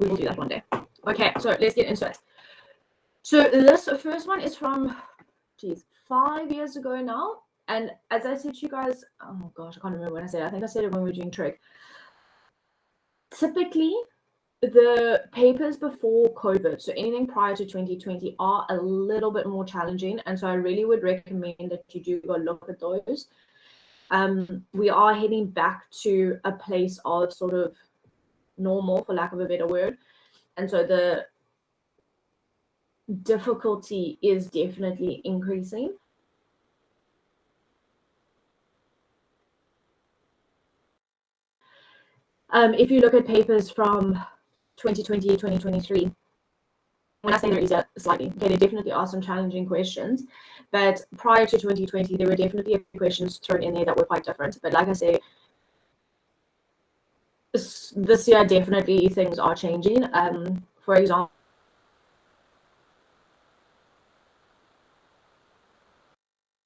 we will do that one day. Okay, so let's get into it. So this first one is from, 5 years ago now. And as I said to you guys, oh gosh, I can't remember when I said it. I think I said it when we were doing trig. Typically, the papers before COVID, so anything prior to 2020, are a little bit more challenging. And so I really would recommend that you do go look at those. We are heading back to a place of sort of normal, for lack of a better word. And so the difficulty is definitely increasing. If you look at papers from 2020, 2023, when I say they're easier, slightly, okay, there definitely are some challenging questions, but prior to 2020, there were definitely questions thrown in there that were quite different. But like I say, this year, definitely things are changing. For example,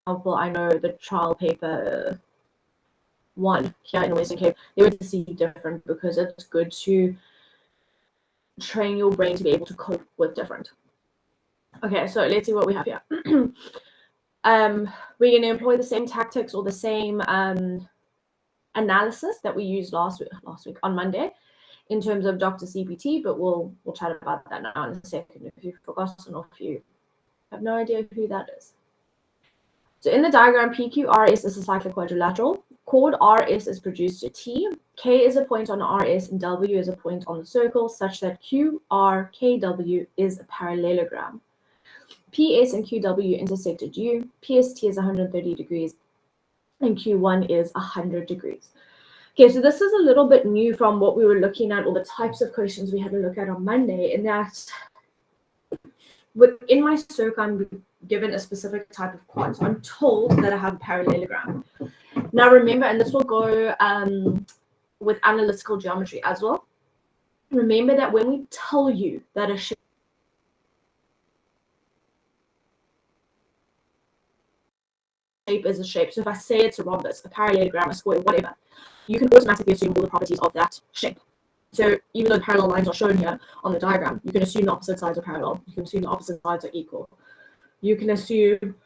I know the trial paper 1 here in Western Cape, they would see different because it's good to train your brain to be able to cope with different. Okay, so let's see what we have here. We're going to employ the same tactics or the same analysis that we used last week on Monday in terms of Dr. CPT, but we'll chat about that now in a second if you've forgotten or if you have no idea who that is. So in the diagram, PQRS is a cyclic quadrilateral. Chord RS is produced at T. K is a point on RS and W is a point on the circle such that QRKW is a parallelogram. PS and QW intersect at U. PST is 130 degrees and Q1 is 100 degrees. Okay, so this is a little bit new from what we were looking at, or the types of questions we had a look at on Monday, in that within my circle, I'm given a specific type of quad. So I'm told that I have a parallelogram. Now remember, and this will go with analytical geometry as well. Remember that when we tell you that a shape is a shape, so if I say it's a rhombus, a parallelogram, a square, whatever, you can automatically assume all the properties of that shape. So even though the parallel lines are shown here on the diagram, you can assume the opposite sides are parallel. You can assume the opposite sides are equal. You can assume,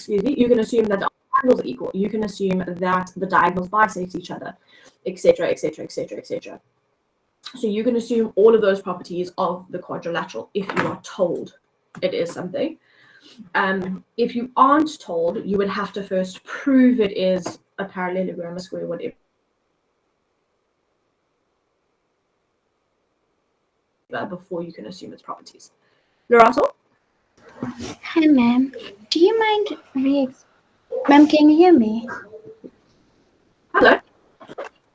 you can assume that the angles are equal. You can assume that the diagonals bisect each other, etc., etc., etc., etc. So you can assume all of those properties of the quadrilateral if you are told it is something. If you aren't told, you would have to first prove it is a parallelogram, a square, whatever, before you can assume its properties. Lorato? Hi, ma'am. Do you mind Ma'am, can you hear me? Hello.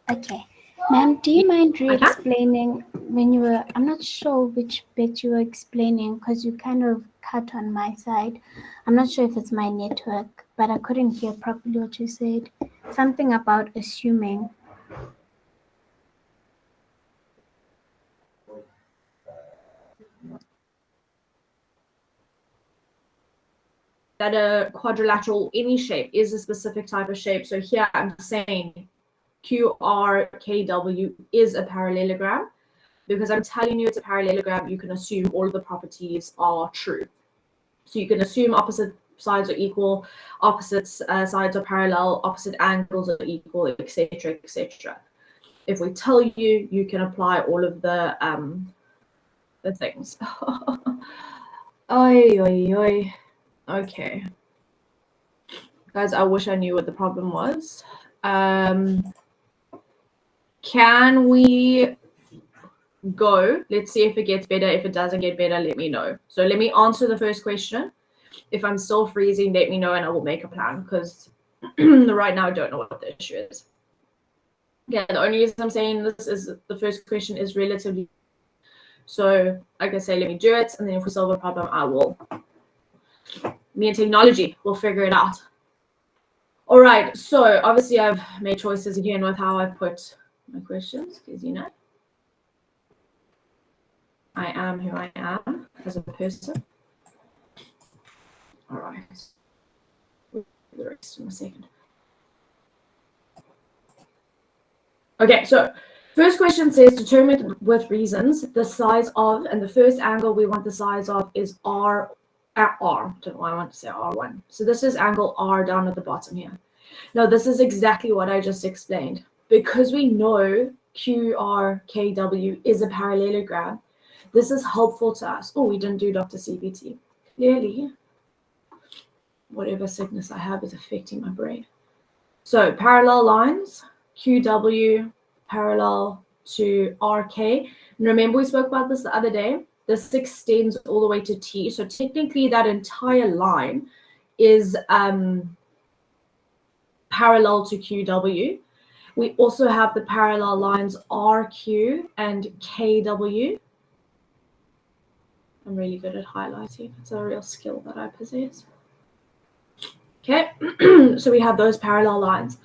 Okay. Ma'am, do you mind re-explaining when you were, I'm not sure which bit you were explaining because you kind of cut on my side. I'm not sure if it's my network, but I couldn't hear properly what you said. Something about assuming. That a quadrilateral, any shape, is a specific type of shape. So here I'm saying QRKW is a parallelogram. Because I'm telling you it's a parallelogram, you can assume all of the properties are true. So you can assume opposite sides are equal, opposite sides are parallel, opposite angles are equal, etc., etc. If we tell you, you can apply all of the things. Oy, oy, oy. Okay. Guys, I wish I knew what the problem was. Can we go? Let's see if it gets better. If it doesn't get better, let me know. So let me answer the first question. If I'm still freezing, let me know and I will make a plan, because right now I don't know what the issue is. Yeah, the only reason I'm saying this is the first question is relatively, so like I say, let me do it, and then if we solve a problem, I will, me and technology will figure it out. All right, so obviously I've made choices again with how I've put my questions, because you know I am who I am as a person. All right, the rest in a second. Okay, so First question says, determine with reasons the size of, and the first angle we want the size of is R at R. I don't know why I want to say R1. So this is angle R down at the bottom here. Now this is exactly what I just explained. Because we know QRKW is a parallelogram, this is helpful to us. Oh, we didn't do Dr. CBT. Clearly, whatever sickness I have is affecting my brain. So parallel lines, QW parallel to RK. And remember we spoke about this the other day. This extends all the way to T. So technically that entire line is parallel to QW. We also have the parallel lines RQ and KW. I'm really good at highlighting. It's a real skill that I possess. Okay, so we have those parallel lines.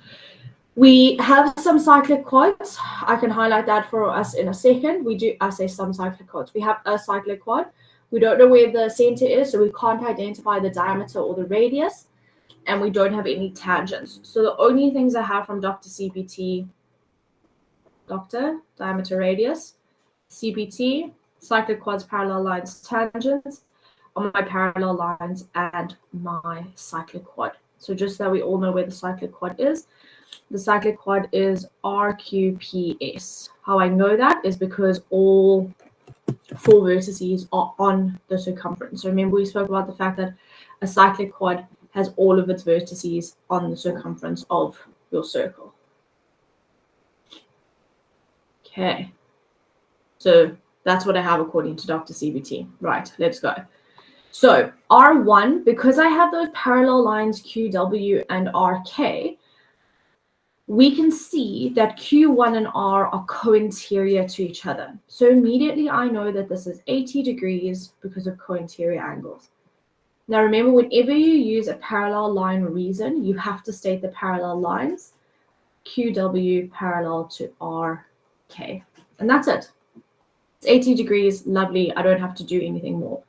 We have some cyclic quads. I can highlight that for us in a second. I say some cyclic quads. We have a cyclic quad. We don't know where the center is, so we can't identify the diameter or the radius, and we don't have any tangents. So the only things I have from Dr. CBT, diameter, radius, CBT, cyclic quads, parallel lines, tangents, on my parallel lines, and my cyclic quad. So just that we all know where the cyclic quad is. The cyclic quad is RQPS. How I know that is because all 4 vertices are on the circumference. So remember we spoke about the fact that a cyclic quad has all of its vertices on the circumference of your circle. Okay. So that's what I have according to Dr. CBT. Right, let's go. So R1, because I have those parallel lines QW and RK, we can see that Q1 and R are co-interior to each other. So immediately I know that this is 80 degrees because of co-interior angles. Now remember, whenever you use a parallel line reason, you have to state the parallel lines, QW parallel to RK. And that's it. It's 80 degrees, lovely. I don't have to do anything more.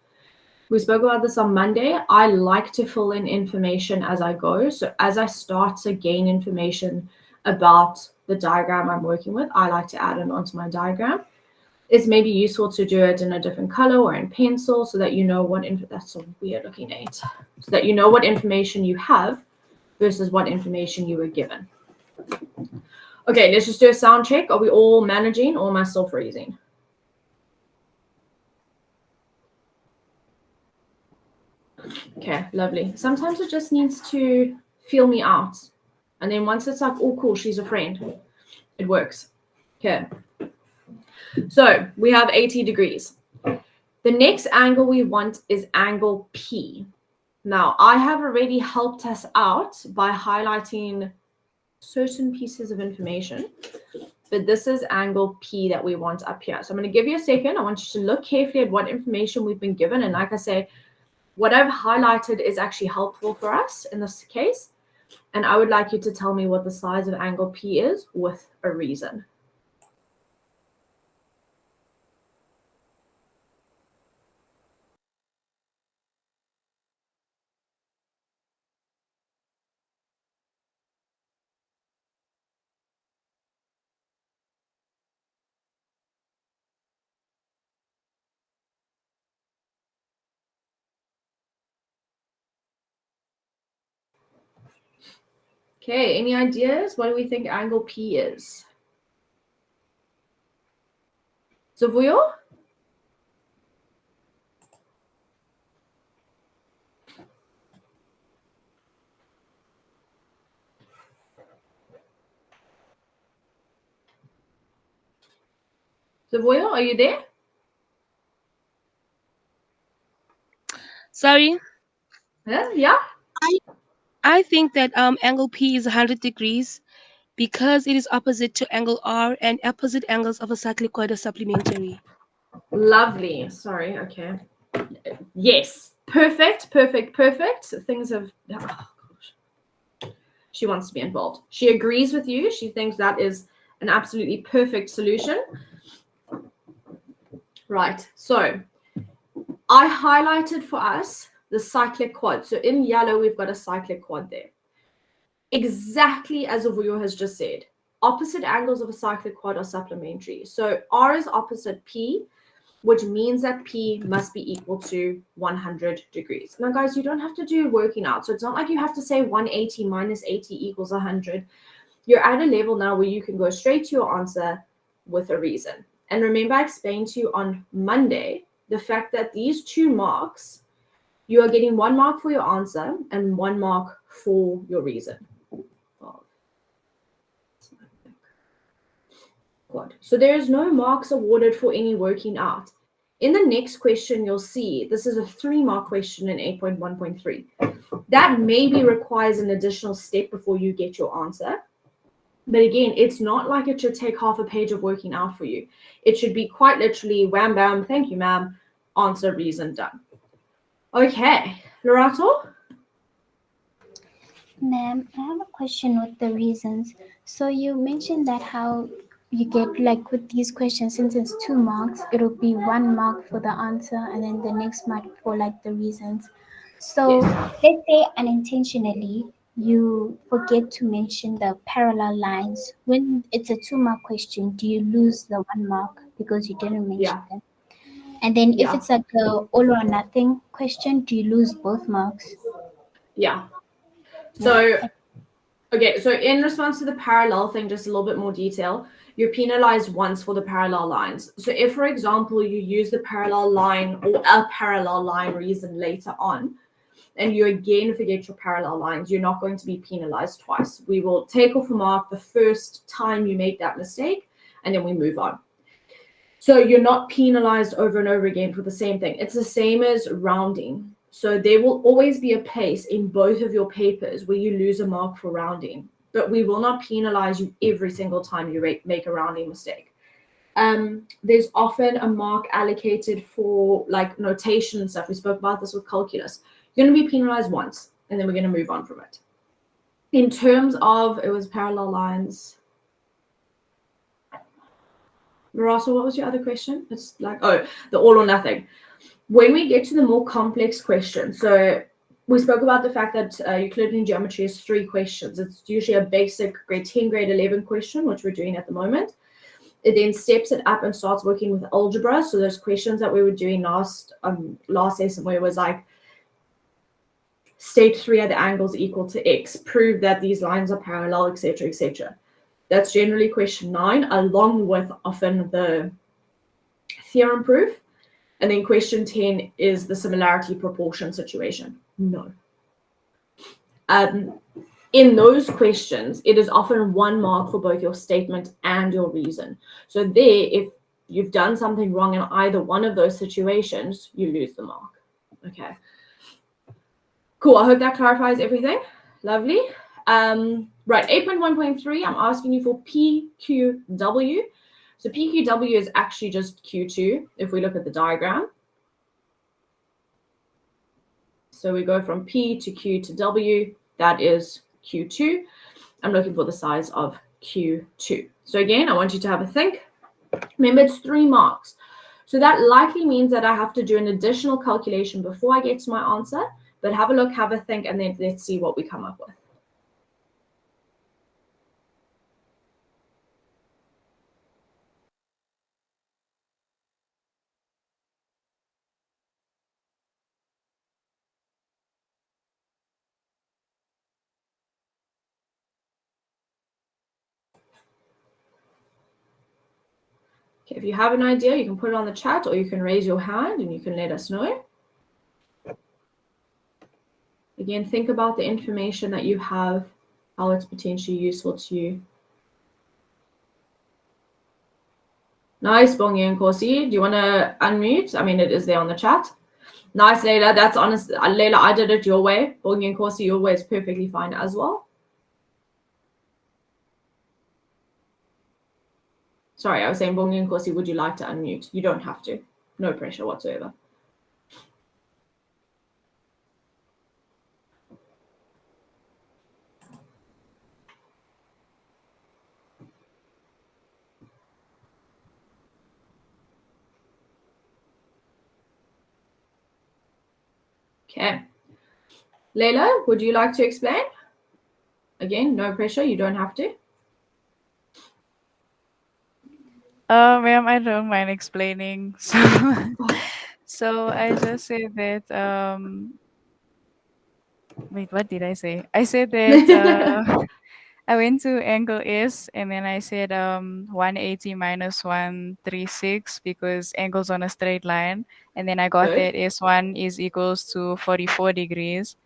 We spoke about this on Monday. I like to fill in information as I go. So as I start to gain information about the diagram I'm working with, I like to add it onto my diagram. It's maybe useful to do it in a different color or in pencil so that you know what, that's a weird looking 8, so that you know what information you have versus what information you were given. Okay, let's just do a sound check. Are we all managing or am I still freezing? Okay, lovely. Sometimes it just needs to feel me out. And then once it's like, oh, cool, she's a friend, it works. Okay. So we have 80 degrees. The next angle we want is angle P. Now, I have already helped us out by highlighting certain pieces of information, but this is angle P that we want up here. So I'm going to give you a second. I want you to look carefully at what information we've been given. And like I say, what I've highlighted is actually helpful for us in this case. And I would like you to tell me what the size of angle P is with a reason. Okay, any ideas? What do we think angle P is? Zavuyo? Zavuyo, are you there? Sorry? Yeah? I think that angle P is 100 degrees because it is opposite to angle R, and opposite angles of a cyclic quad are supplementary. Lovely. Sorry, okay. Yes. Perfect, perfect, perfect. Things have... Oh, gosh. She wants to be involved. She agrees with you. She thinks that is an absolutely perfect solution. Right. So I highlighted for us the cyclic quad. So in yellow, we've got a cyclic quad there. Exactly as Avuyo has just said. opposite angles of a cyclic quad are supplementary. So R is opposite P, which means that P must be equal to 100 degrees. Now, guys, you don't have to do working out. So it's not like you have to say 180 minus 80 equals 100. You're at a level now where you can go straight to your answer with a reason. And remember, I explained to you on Monday the fact that these 2 marks, you are getting 1 mark for your answer and 1 mark for your reason. So there is no marks awarded for any working out. In the next question, you'll see this is a 3-mark question in 8.1.3. That maybe requires an additional step before you get your answer. But again, it's not like it should take half a page of working out for you. It should be quite literally wham, bam, thank you, ma'am, answer, reason, done. Okay, Lorato? Ma'am, I have a question with the reasons. So you mentioned that how you get, like, with these questions, since it's 2 marks, it'll be 1 mark for the answer and then the next mark for like the reasons. So Yes. let's say unintentionally you forget to mention the parallel lines. When it's a 2-mark question, do you lose the 1 mark because you didn't mention Yeah. them? And then if Yeah. it's like a all or nothing question, do you lose both marks? Yeah. Yeah. So, okay, so in response to the parallel thing, just a little bit more detail, you're penalized once for the parallel lines. So if, for example, you use the parallel line or a parallel line reason later on, and you again forget your parallel lines, you're not going to be penalized twice. We will take off a mark the first time you make that mistake, and then we move on. So you're not penalized over and over again for the same thing. It's the same as rounding. So there will always be a place in both of your papers where you lose a mark for rounding, but we will not penalize you every single time you make a rounding mistake. There's often a mark allocated for like notation and stuff. We spoke about this with calculus. You're going to be penalized once, and then we're going to move on from it. In terms of, it was parallel lines. Russell, what was your other question? It's like, oh, the all or nothing. When we get to the more complex questions, so we spoke about the fact that Euclidean geometry is 3 questions. It's usually a basic grade 10, grade 11 question, which we're doing at the moment. It then steps it up and starts working with algebra. So there's questions that we were doing last lesson where it was like, state 3 other angles equal to x, prove that these lines are parallel, etc., etc. That's generally question 9, along with often the theorem proof. And then question 10 is the similarity proportion situation. No. In those questions, it is often 1 mark for both your statement and your reason. So there, if you've done something wrong in either one of those situations, you lose the mark. Okay. Cool. I hope that clarifies everything. Lovely. Right. 8.1.3, I'm asking you for PQW. So PQW is actually just Q2 if we look at the diagram. So we go from P to Q to W. That is Q2. I'm looking for the size of Q2. So again, I want you to have a think. Remember, it's 3 marks. So that likely means that I have to do an additional calculation before I get to my answer. But have a look, have a think, and then let's see what we come up with. Okay, if you have an idea, you can put it on the chat or you can raise your hand and you can let us know. Again, think about the information that you have, how it's potentially useful to you. Nice, Bongi and Corsi. Do you want to unmute? I mean, it is there on the chat. Nice, Layla. That's honest. Layla, I did it your way. Bongi and Corsi, your way is perfectly fine as well. Sorry, I was saying, Bongi and Corsi, would you like to unmute? You don't have to. No pressure whatsoever. Okay. Layla, would you like to explain? Again, no pressure. You don't have to. Ma'am, I don't mind explaining. So I just said that wait, what did I say? I said that I went to angle S and then I said 180 minus 136 because angles on a straight line. And then I got Good, that S1 is equals to 44 degrees.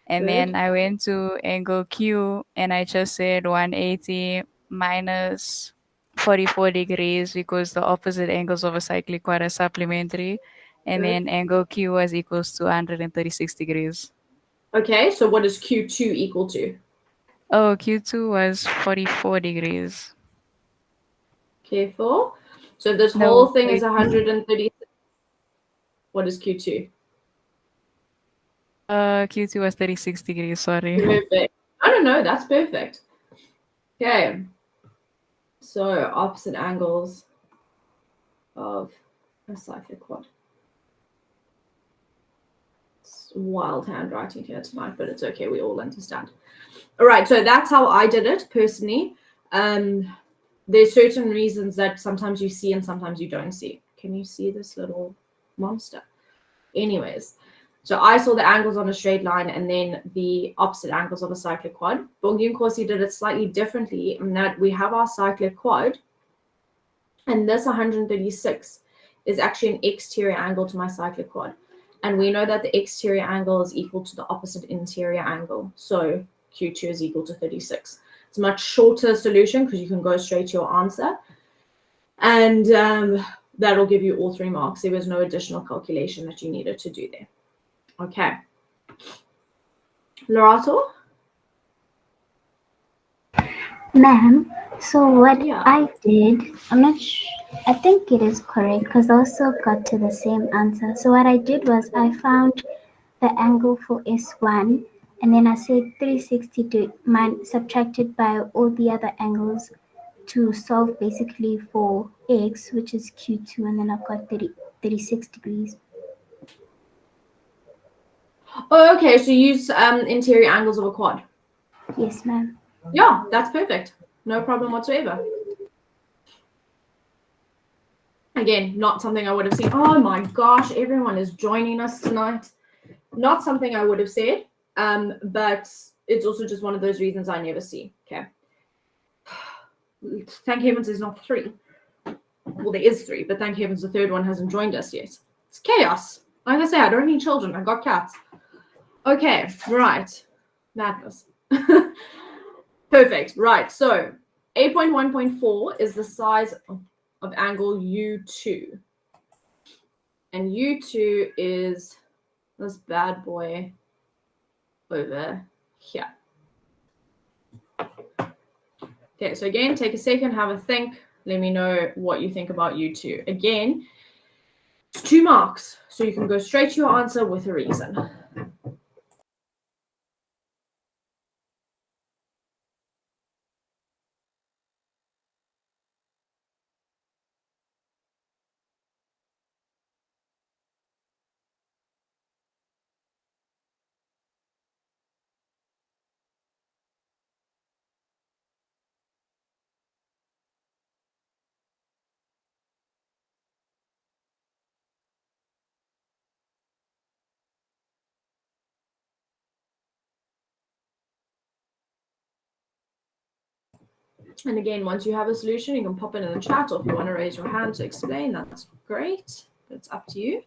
And then good. I went to angle Q and I just said 180 minus 44 degrees because the opposite angles of a cyclic quad are supplementary. And Good. then angle Q was equals to 136 degrees. Okay, so what is Q2 equal to? Oh, Q2 was 44 degrees. Careful. So this whole No, thing is wait. 130. What is Q2? Q2 was 36 degrees, sorry. Perfect. I don't know. That's perfect. Okay. So opposite angles of a cyclic quad. It's wild handwriting here tonight, but it's okay. We all understand. All right. So that's how I did it personally. There's certain reasons that sometimes you see and sometimes you don't see. Can you see this little monster? Anyways, so I saw the angles on a straight line and then the opposite angles of a cyclic quad. Bongi and Corsi did it slightly differently in that we have our cyclic quad, and this 136 is actually an exterior angle to my cyclic quad. And we know that the exterior angle is equal to the opposite interior angle. So Q2 is equal to 36. It's a much shorter solution because you can go straight to your answer. And that'll give you all 3 marks. There was no additional calculation that you needed to do there. Okay. Lorato? Ma'am, so what Yeah. I did, I'm not sure, I think it is correct because I also got to the same answer. So what I did was I found the angle for S1 and then I said 360 to subtracted by all the other angles to solve basically for X, which is Q2, and then I've got 36 degrees. Oh, okay. So use interior angles of a quad. Yes, ma'am. Yeah, that's perfect. No problem whatsoever. Again, not something I would have seen. Oh my gosh, everyone is joining us tonight. Not something I would have said, but it's also just one of those reasons I never see. Okay. Thank heavens there's not 3. Well, there is 3, but thank heavens the third one hasn't joined us yet. It's chaos. Like I say, I don't need children. I got cats. Okay, right. Madness. Perfect. Right. So 8.1.4 is the size of angle U2. And U2 is this bad boy over here. Okay, so again, take a second, have a think. Let me know what you think about U2. Again, it's 2 marks, so you can go straight to your answer with a reason. And again, once you have a solution, you can pop it in the chat, or if you want to raise your hand to explain, that's great. It's up to you.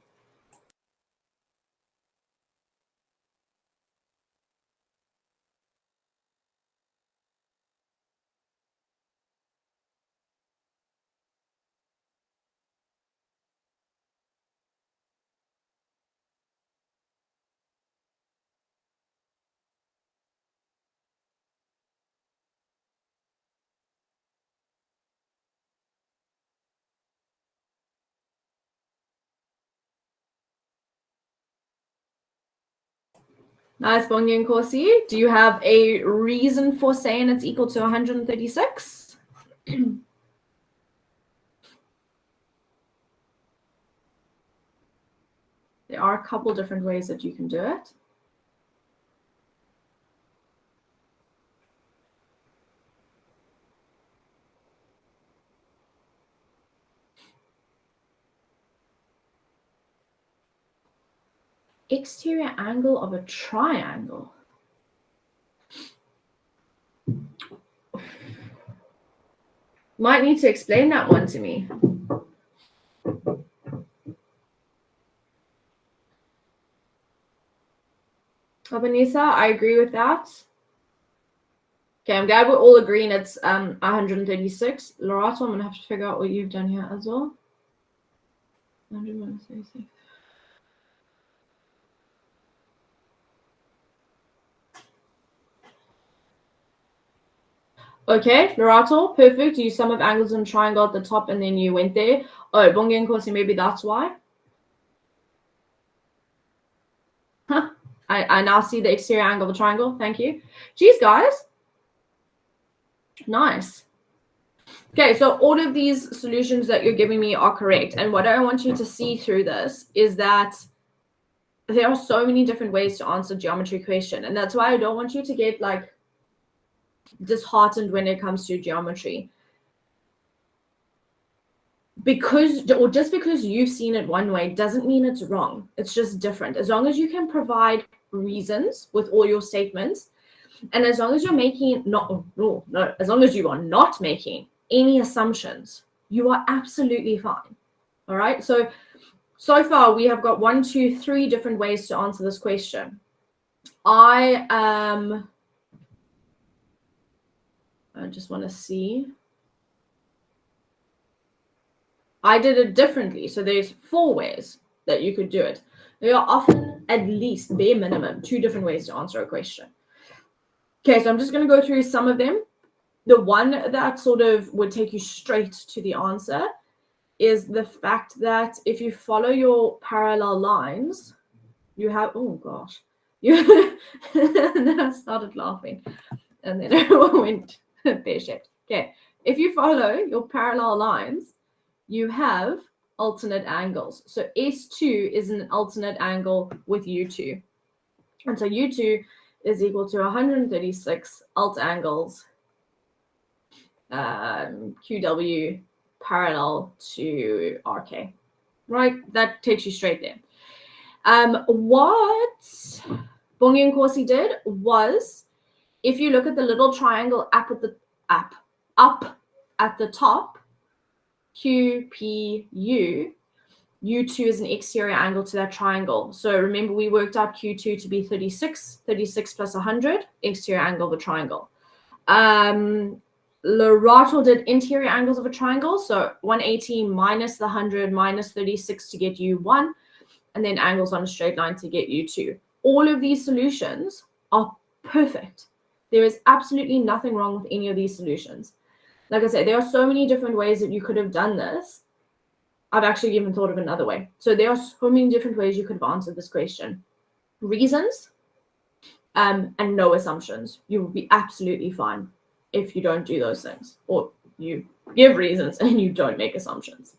Nice, Bongi and Corsi. Do you have a reason for saying it's equal to 136? There are a couple different ways that you can do it. exterior angle of a triangle. Might need to explain that one to me. Abanisa, I agree with that. Okay, I'm glad we're all agreeing it's 136. Lorato, I'm going to have to figure out what you've done here as well. 136. Okay, Lorato, perfect. You sum of angles and triangle at the top and then you went there. Oh, Bongi and Kosi, maybe that's why. Huh. I now see the exterior angle of a triangle. Thank you. Geez, guys. Nice. Okay, so all of these solutions that you're giving me are correct. And what I want you to see through this is that there are so many different ways to answer geometry question. And that's why I don't want you to get like disheartened when it comes to geometry. Just because you've seen it one way doesn't mean it's wrong. It's just different. As long as you can provide reasons with all your statements, and as long as you're making as long as you are not making any assumptions, you are absolutely fine. All right. So far we have got 1, 2, 3 different ways to answer this question. I just want to see. I did it differently. So there's 4 ways that you could do it. There are often at least bare minimum 2 different ways to answer a question. Okay, so I'm just going to go through some of them. The one that sort of would take you straight to the answer is the fact that if you follow your parallel lines, you have, oh gosh, and then I started laughing and then everyone went pear-shaped. Okay, if you follow your parallel lines, you have alternate angles. So S2 is an alternate angle with U2. And so U2 is equal to 136 alt angles QW parallel to RK. Right? That takes you straight there. What Bongi and Corsi did was, if you look at the little triangle up at the top, QPU, U2 is an exterior angle to that triangle. So remember, we worked out Q2 to be 36 plus 100, exterior angle of a triangle. Lorato did interior angles of a triangle. So 180 minus the 100 minus 36 to get U1, and then angles on a straight line to get U2. All of these solutions are perfect. There is absolutely nothing wrong with any of these solutions. Like I said, there are so many different ways that you could have done this. I've actually even thought of another way. So there are so many different ways you could have answered this question. Reasons and no assumptions. You will be absolutely fine if you don't do those things, or you give reasons and you don't make assumptions.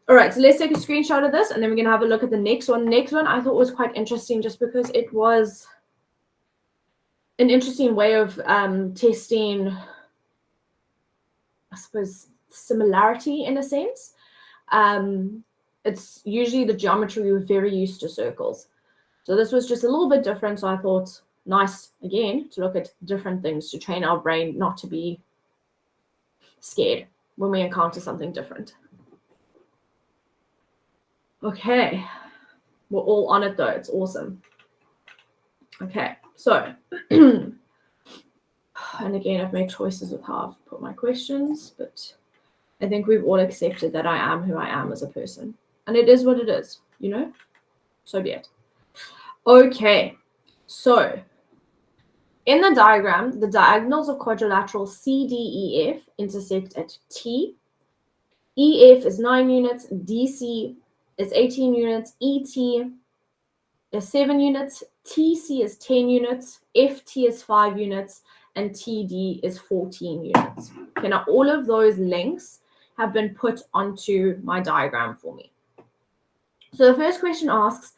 All right, so let's take a screenshot of this and then we're going to have a look at the next one. The next one I thought was quite interesting just because it was an interesting way of testing, I suppose, similarity in a sense. It's usually the geometry we're very used to circles. So this was just a little bit different. So I thought nice, again, to look at different things to train our brain not to be scared when we encounter something different. Okay, we're all on it though. It's awesome. Okay, so, and again, I've made choices with how I've put my questions, but I think we've all accepted that I am who I am as a person. And it is what it is, you know? So be it. Okay, so in the diagram, the diagonals of quadrilateral CDEF intersect at T. EF is 9 units, DC is 18 units, ET is 7 units, TC is 10 units, FT is 5 units, and TD is 14 units. Okay, now all of those links have been put onto my diagram for me. So the first question asks,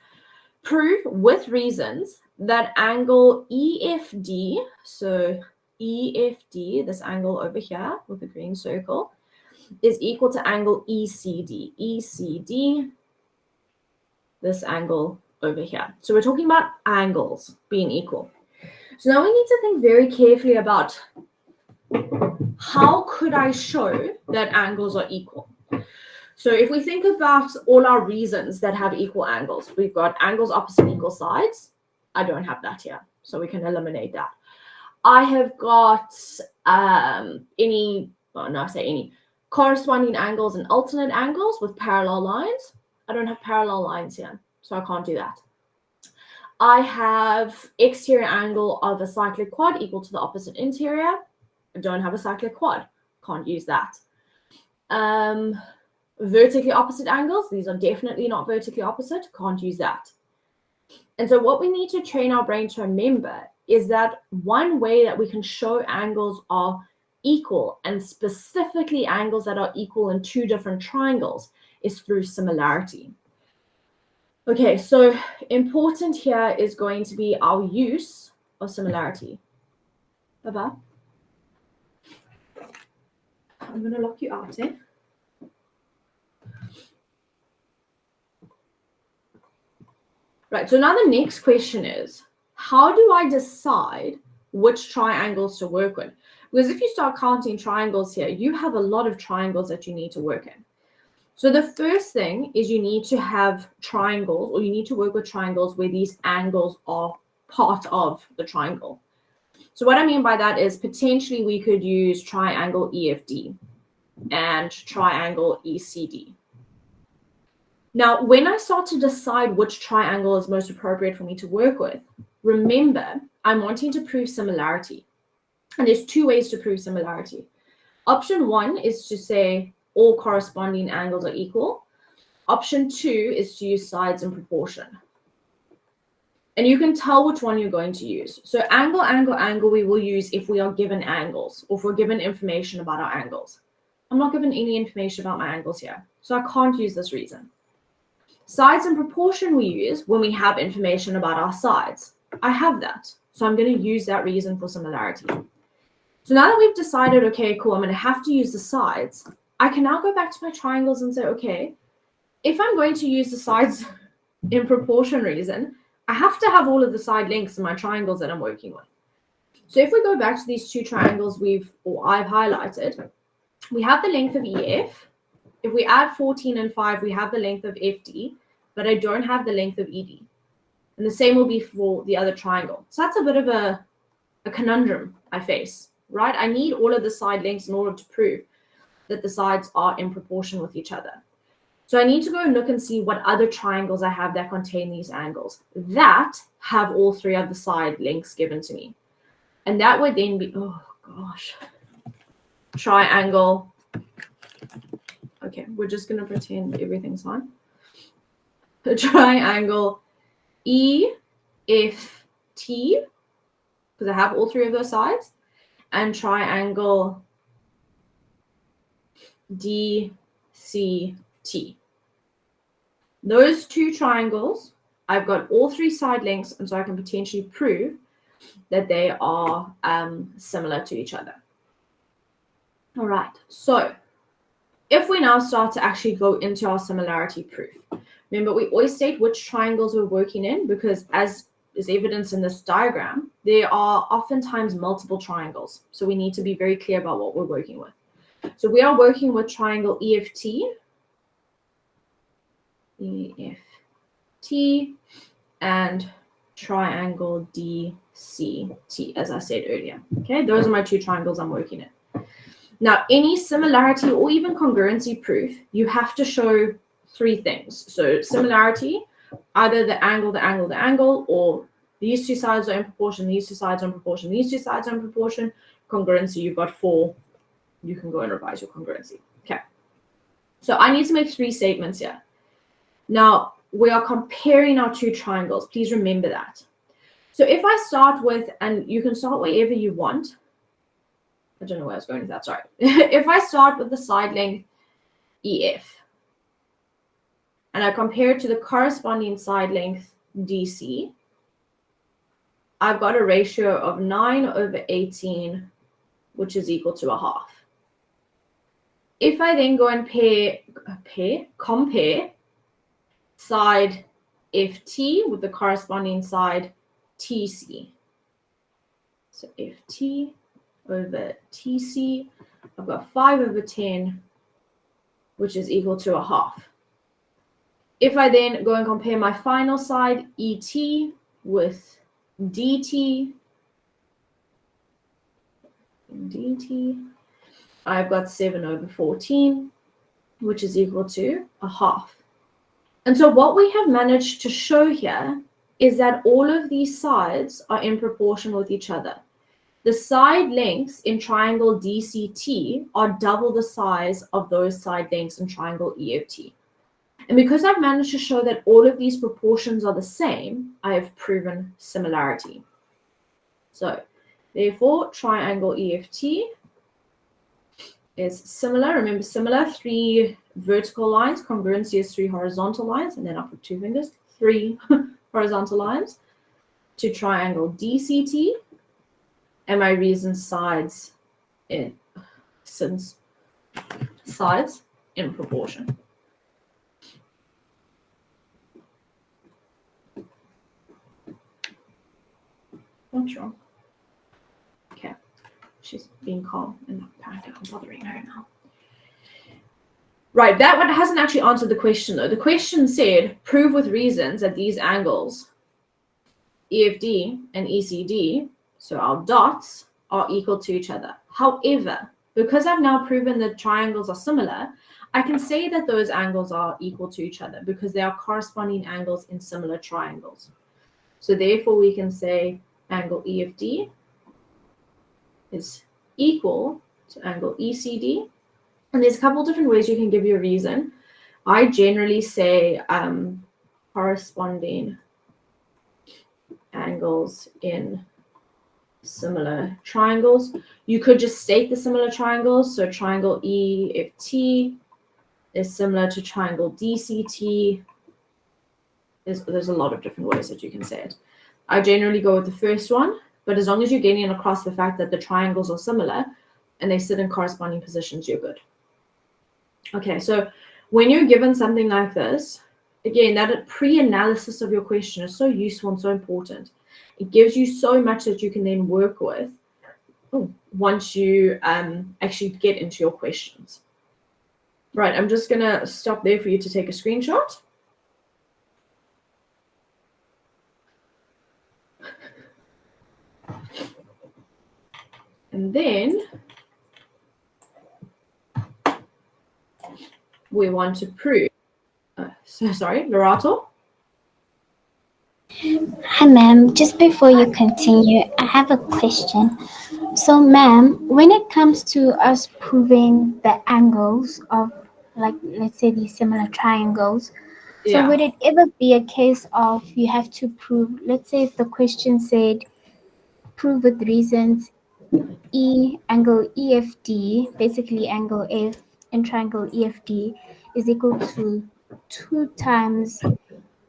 prove with reasons that angle EFD, so EFD, this angle over here with the green circle, is equal to angle ECD. ECD, this angle over here. So we're talking about angles being equal. So now we need to think very carefully about how could I show that angles are equal? So if we think about all our reasons that have equal angles, we've got angles opposite equal sides. I don't have that here, so we can eliminate that. I have got corresponding angles and alternate angles with parallel lines. I don't have parallel lines here, so I can't do that. I have exterior angle of a cyclic quad equal to the opposite interior. I don't have a cyclic quad, can't use that. Vertically opposite angles, these are definitely not vertically opposite, can't use that. And so what we need to train our brain to remember is that one way that we can show angles are equal, and specifically angles that are equal in two different triangles, is through similarity. Okay, so important here is going to be our use of similarity. Baba, I'm going to lock you out, eh? Right, so now the next question is, how do I decide which triangles to work with? Because if you start counting triangles here, you have a lot of triangles that you need to work in. So the first thing is you need to have triangles, or you need to work with triangles where these angles are part of the triangle. So what I mean by that is potentially we could use triangle EFD and triangle ECD. Now, when I start to decide which triangle is most appropriate for me to work with, remember, I'm wanting to prove similarity. And there's two ways to prove similarity. Option one is to say all corresponding angles are equal. Option two is to use sides in proportion. And you can tell which one you're going to use. So angle, angle, angle, we will use if we are given angles, or if we're given information about our angles. I'm not given any information about my angles here, so I can't use this reason. Sides and proportion we use when we have information about our sides. I have that, so I'm going to use that reason for similarity. So now that we've decided, okay, cool, I'm going to have to use the sides, I can now go back to my triangles and say, okay, if I'm going to use the sides in proportion reason, I have to have all of the side lengths in my triangles that I'm working with. So if we go back to these two triangles I've highlighted, we have the length of EF. If we add 14 and 5, we have the length of FD, but I don't have the length of ED. And the same will be for the other triangle. So that's a bit of a conundrum I face, right? I need all of the side lengths in order to prove that the sides are in proportion with each other. So I need to go and look and see what other triangles I have that contain these angles that have all three of the side lengths given to me. And that would then be, oh gosh, triangle. Okay, we're just going to pretend everything's fine. The triangle EFT, because I have all three of those sides, and triangle DCT. Those two triangles, I've got all three side lengths, and so I can potentially prove that they are similar to each other. All right, so if we now start to actually go into our similarity proof, remember we always state which triangles we're working in, because as is evidenced in this diagram, there are oftentimes multiple triangles. So we need to be very clear about what we're working with. So we are working with triangle EFT, and triangle DCT, as I said earlier. Okay, those are my two triangles I'm working in. Now, any similarity or even congruency proof, you have to show three things. So similarity, either the angle, or these two sides are in proportion, these two sides are in proportion, these two sides are in proportion. Congruency, you've got 4. You can go and revise your congruency. Okay. So I need to make 3 statements here. Now, we are comparing our two triangles. Please remember that. So if I start with, and you can start wherever you want. I don't know where I was going with that, sorry. If I start with the side length EF, and I compare it to the corresponding side length DC, I've got a ratio of 9/18, which is equal to 1/2. If I then go and compare side FT with the corresponding side TC. So FT over TC, I've got 5 over 10, which is equal to a half. If I then go and compare my final side, ET, with DT, I've got 7 over 14, which is equal to a half. And so what we have managed to show here is that all of these sides are in proportion with each other. The side lengths in triangle DCT are double the size of those side lengths in triangle EFT. And because I've managed to show that all of these proportions are the same, I have proven similarity. So therefore, triangle EFT is similar. Remember, similar, 3 vertical lines. Congruency is 3 horizontal lines. And then I put 2 fingers, 3 horizontal lines to triangle DCT. And my reason sides in proportion. What's wrong? Okay. She's being calm and apparently I'm bothering her now. Right, that one hasn't actually answered the question though. The question said, prove with reasons that these angles, EFD and ECD, so our dots, are equal to each other. However, because I've now proven that triangles are similar, I can say that those angles are equal to each other because they are corresponding angles in similar triangles. So therefore, we can say angle EFD is equal to angle ECD. And there's a couple different ways you can give your reason. I generally say corresponding angles in similar triangles. You could just state the similar triangles. So triangle EFT is similar to triangle DCT. There's a lot of different ways that you can say it. I generally go with the first one, but as long as you're getting across the fact that the triangles are similar and they sit in corresponding positions, you're good. Okay, so when you're given something like this, again, that pre-analysis of your question is so useful and so important. It gives you so much that you can then work with once you actually get into your questions. Right, I'm just going to stop there for you to take a screenshot. And then we want to prove, Lorato? Hi, ma'am. Just before you continue, I have a question. So, ma'am, when it comes to us proving the angles of, like, let's say these similar triangles, so would it ever be a case of you have to prove, let's say if the question said, prove with reasons angle EFD, basically angle F in triangle EFD is equal to 2 times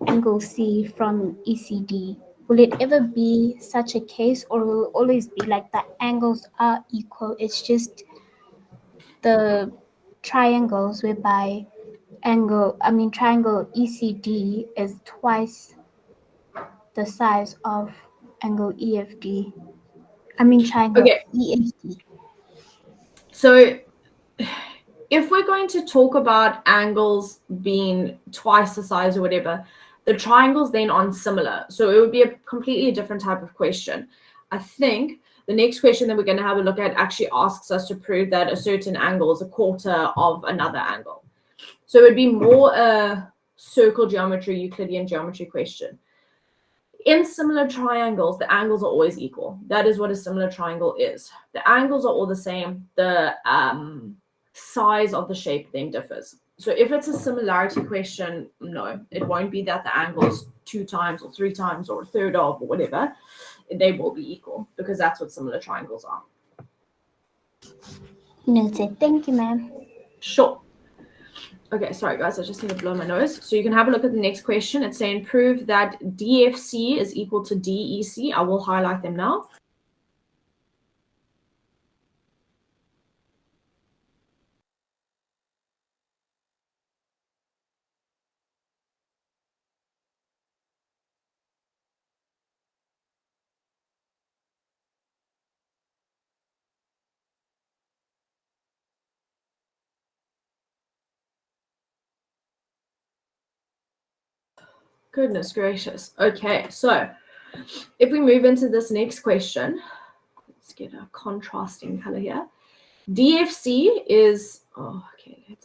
angle C from ECD. Will it ever be such a case, or will it always be like the angles are equal? It's just the triangles whereby triangle ECD is twice the size of angle EFD. Triangle EFD. So if we're going to talk about angles being twice the size or whatever, the triangles then aren't similar. So it would be a completely different type of question. I think the next question that we're going to have a look at actually asks us to prove that a certain angle is a quarter of another angle. So it would be more a circle geometry, Euclidean geometry question. In similar triangles, the angles are always equal. That is what a similar triangle is. The angles are all the same. The size of the shape then differs. So if it's a similarity question, no, it won't be that the angle is 2 times or 3 times or a third of or whatever. They will be equal because that's what similar triangles are. Noted. Thank you, ma'am. Sure. Okay, sorry guys, I just need to blow my nose. So you can have a look at the next question. It's saying prove that DFC is equal to DEC. I will highlight them now. Goodness gracious. Okay, so if we move into this next question, let's get a contrasting color here. DFC is, oh, okay, I'm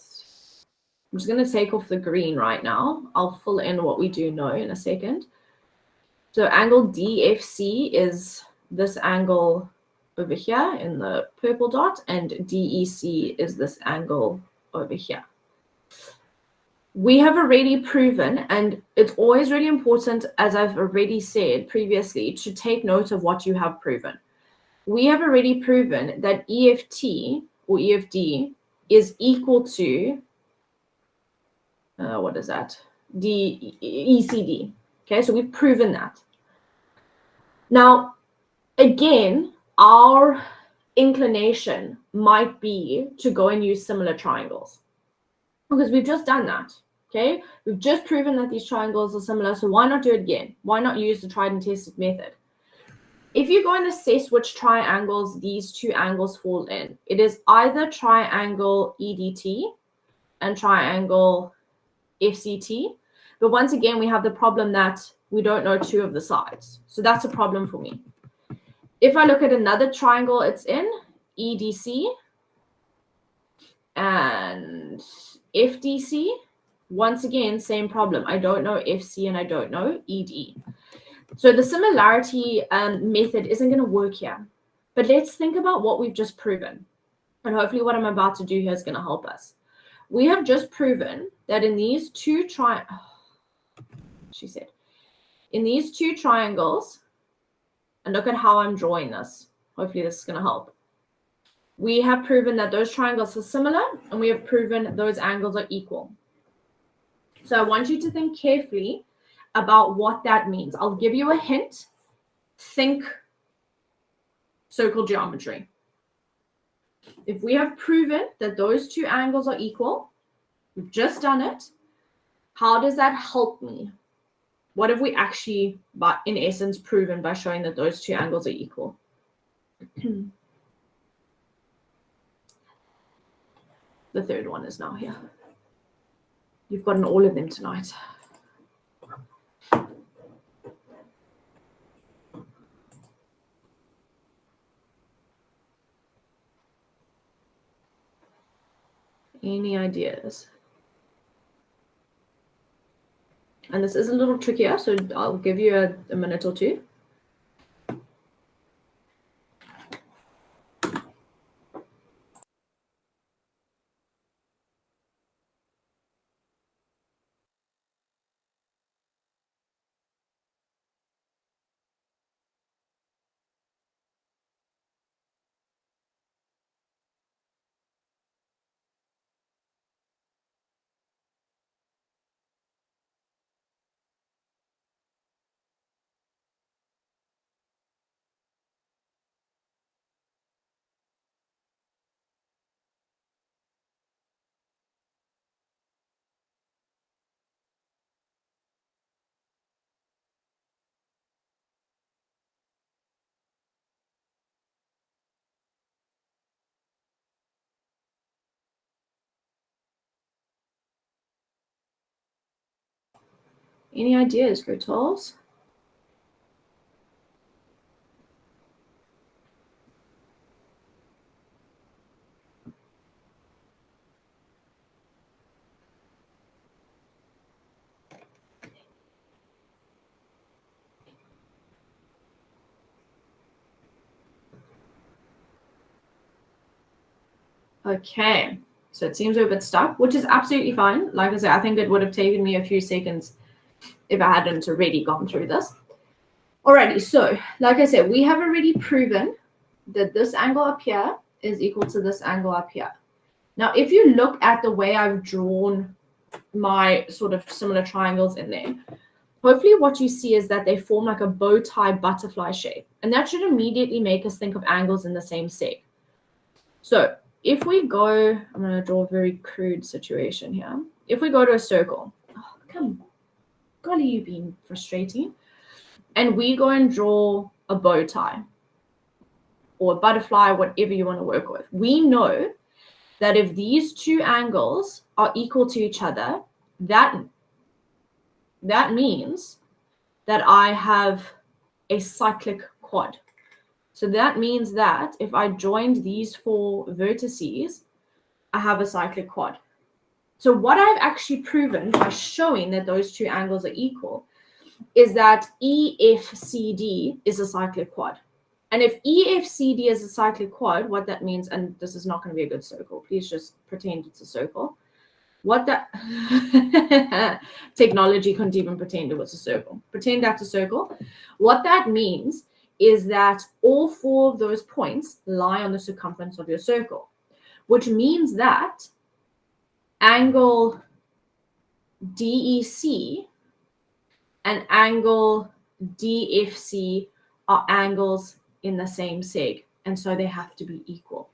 just going to take off the green right now. I'll fill in what we do know in a second. So angle DFC is this angle over here in the purple dot, and DEC is this angle over here. We have already proven, and it's always really important, as I've already said previously, to take note of what you have proven. We have already proven that EFT or EFD is equal to, what is that? ECD. Okay, so we've proven that. Now, again, our inclination might be to go and use similar triangles because we've just done that. Okay, we've just proven that these triangles are similar, so why not do it again? Why not use the tried and tested method? If you go and assess which triangles these two angles fall in, it is either triangle EDT and triangle FCT. But once again, we have the problem that we don't know two of the sides. So that's a problem for me. If I look at another triangle it's in, EDC and FDC, once again, same problem. I don't know FC and I don't know ED. So the similarity method isn't going to work here. But let's think about what we've just proven. And hopefully what I'm about to do here is going to help us. We have just proven that in these two in these two triangles, and look at how I'm drawing this. Hopefully this is going to help. We have proven that those triangles are similar, and we have proven those angles are equal. So I want you to think carefully about what that means. I'll give you a hint. Think circle geometry. If we have proven that those two angles are equal, we've just done it, how does that help me? What have we actually, in essence, proven by showing that those two angles are equal? The third one is now here. You've gotten all of them tonight. Any ideas? And this is a little trickier, so I'll give you a minute or two. Any ideas, grade 12s? Okay, so it seems we're a bit stuck, which is absolutely fine. Like I said, I think it would have taken me a few seconds if I hadn't already gone through this. Alrighty, so like I said, we have already proven that this angle up here is equal to this angle up here. Now, if you look at the way I've drawn my sort of similar triangles in there, hopefully what you see is that they form like a bow tie butterfly shape. And that should immediately make us think of angles in the same seg. So if we go, I'm going to draw a very crude situation here. If we go to a circle, oh, come, golly, you've been frustrating. And we go and draw a bow tie or a butterfly, whatever you want to work with. We know that if these two angles are equal to each other, that that means that I have a cyclic quad. So that means that if I joined these 4 vertices, I have a cyclic quad. So what I've actually proven by showing that those 2 angles are equal is that EFCD is a cyclic quad. And if EFCD is a cyclic quad, what that means, and this is not going to be a good circle, please just pretend it's a circle. What that technology couldn't even pretend it was a circle. Pretend that's a circle. What that means is that all 4 of those points lie on the circumference of your circle, which means that angle DEC and angle DFC are angles in the same seg, and so they have to be equal.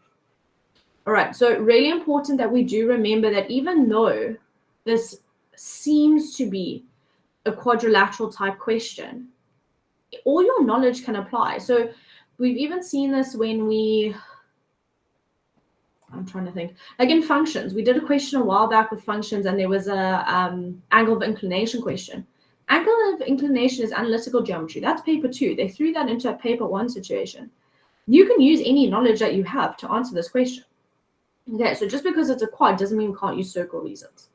All right, so really important that we do remember that even though this seems to be a quadrilateral type question, all your knowledge can apply. So we've even seen this when I'm trying to think, like in functions. We did a question a while back with functions, and there was a angle of inclination question. Angle of inclination is analytical geometry. That's paper 2. They threw that into a paper 1 situation. You can use any knowledge that you have to answer this question. Okay, so just because it's a quad doesn't mean we can't use circle reasons.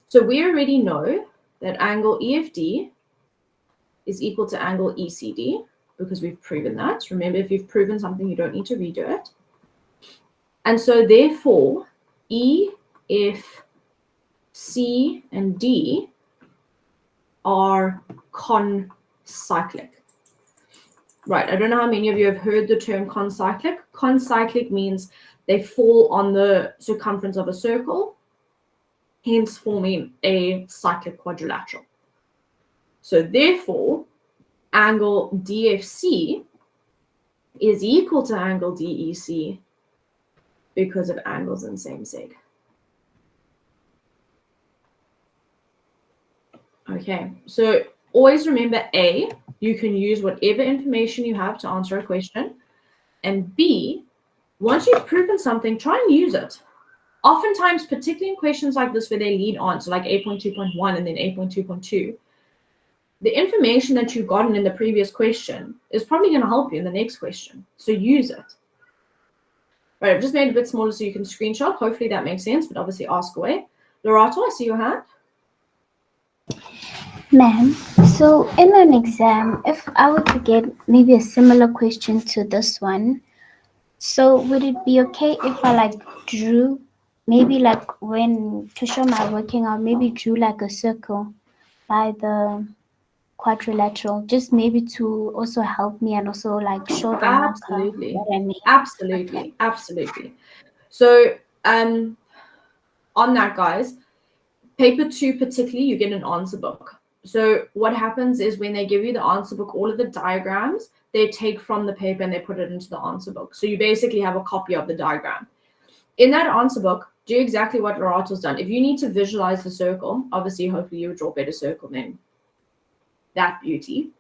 So we already know that angle EFD is equal to angle ECD because we've proven that. Remember, if you've proven something, you don't need to redo it. And so therefore, E, F, C, and D are concyclic. Right, I don't know how many of you have heard the term concyclic. Concyclic means they fall on the circumference of a circle, hence forming a cyclic quadrilateral. So therefore, angle DFC is equal to angle DEC because of angles in same seg. Okay, so always remember A, you can use whatever information you have to answer a question. And B, once you've proven something, try and use it. Oftentimes, particularly in questions like this where they lead on, so like 8.2.1 and then 8.2.2, the information that you've gotten in the previous question is probably going to help you in the next question. So use it. Right, I've just made it a bit smaller so you can screenshot. Hopefully that makes sense, but obviously ask away. Lorato, I see your hand. Ma'am, so in an exam, if I were to get maybe a similar question to this one, so would it be okay if I like drew, maybe like when to show my working out, maybe drew like a circle by the quadrilateral, just maybe to also help me and also like show the marker what I mean? Absolutely, Okay. absolutely. So on that, guys, paper 2 particularly, you get an answer book. So what happens is when they give you the answer book, all of the diagrams, they take from the paper and they put it into the answer book. So you basically have a copy of the diagram. In that answer book, do exactly what Lorato's done. If you need to visualize the circle, obviously, hopefully you would draw a better circle than that beauty.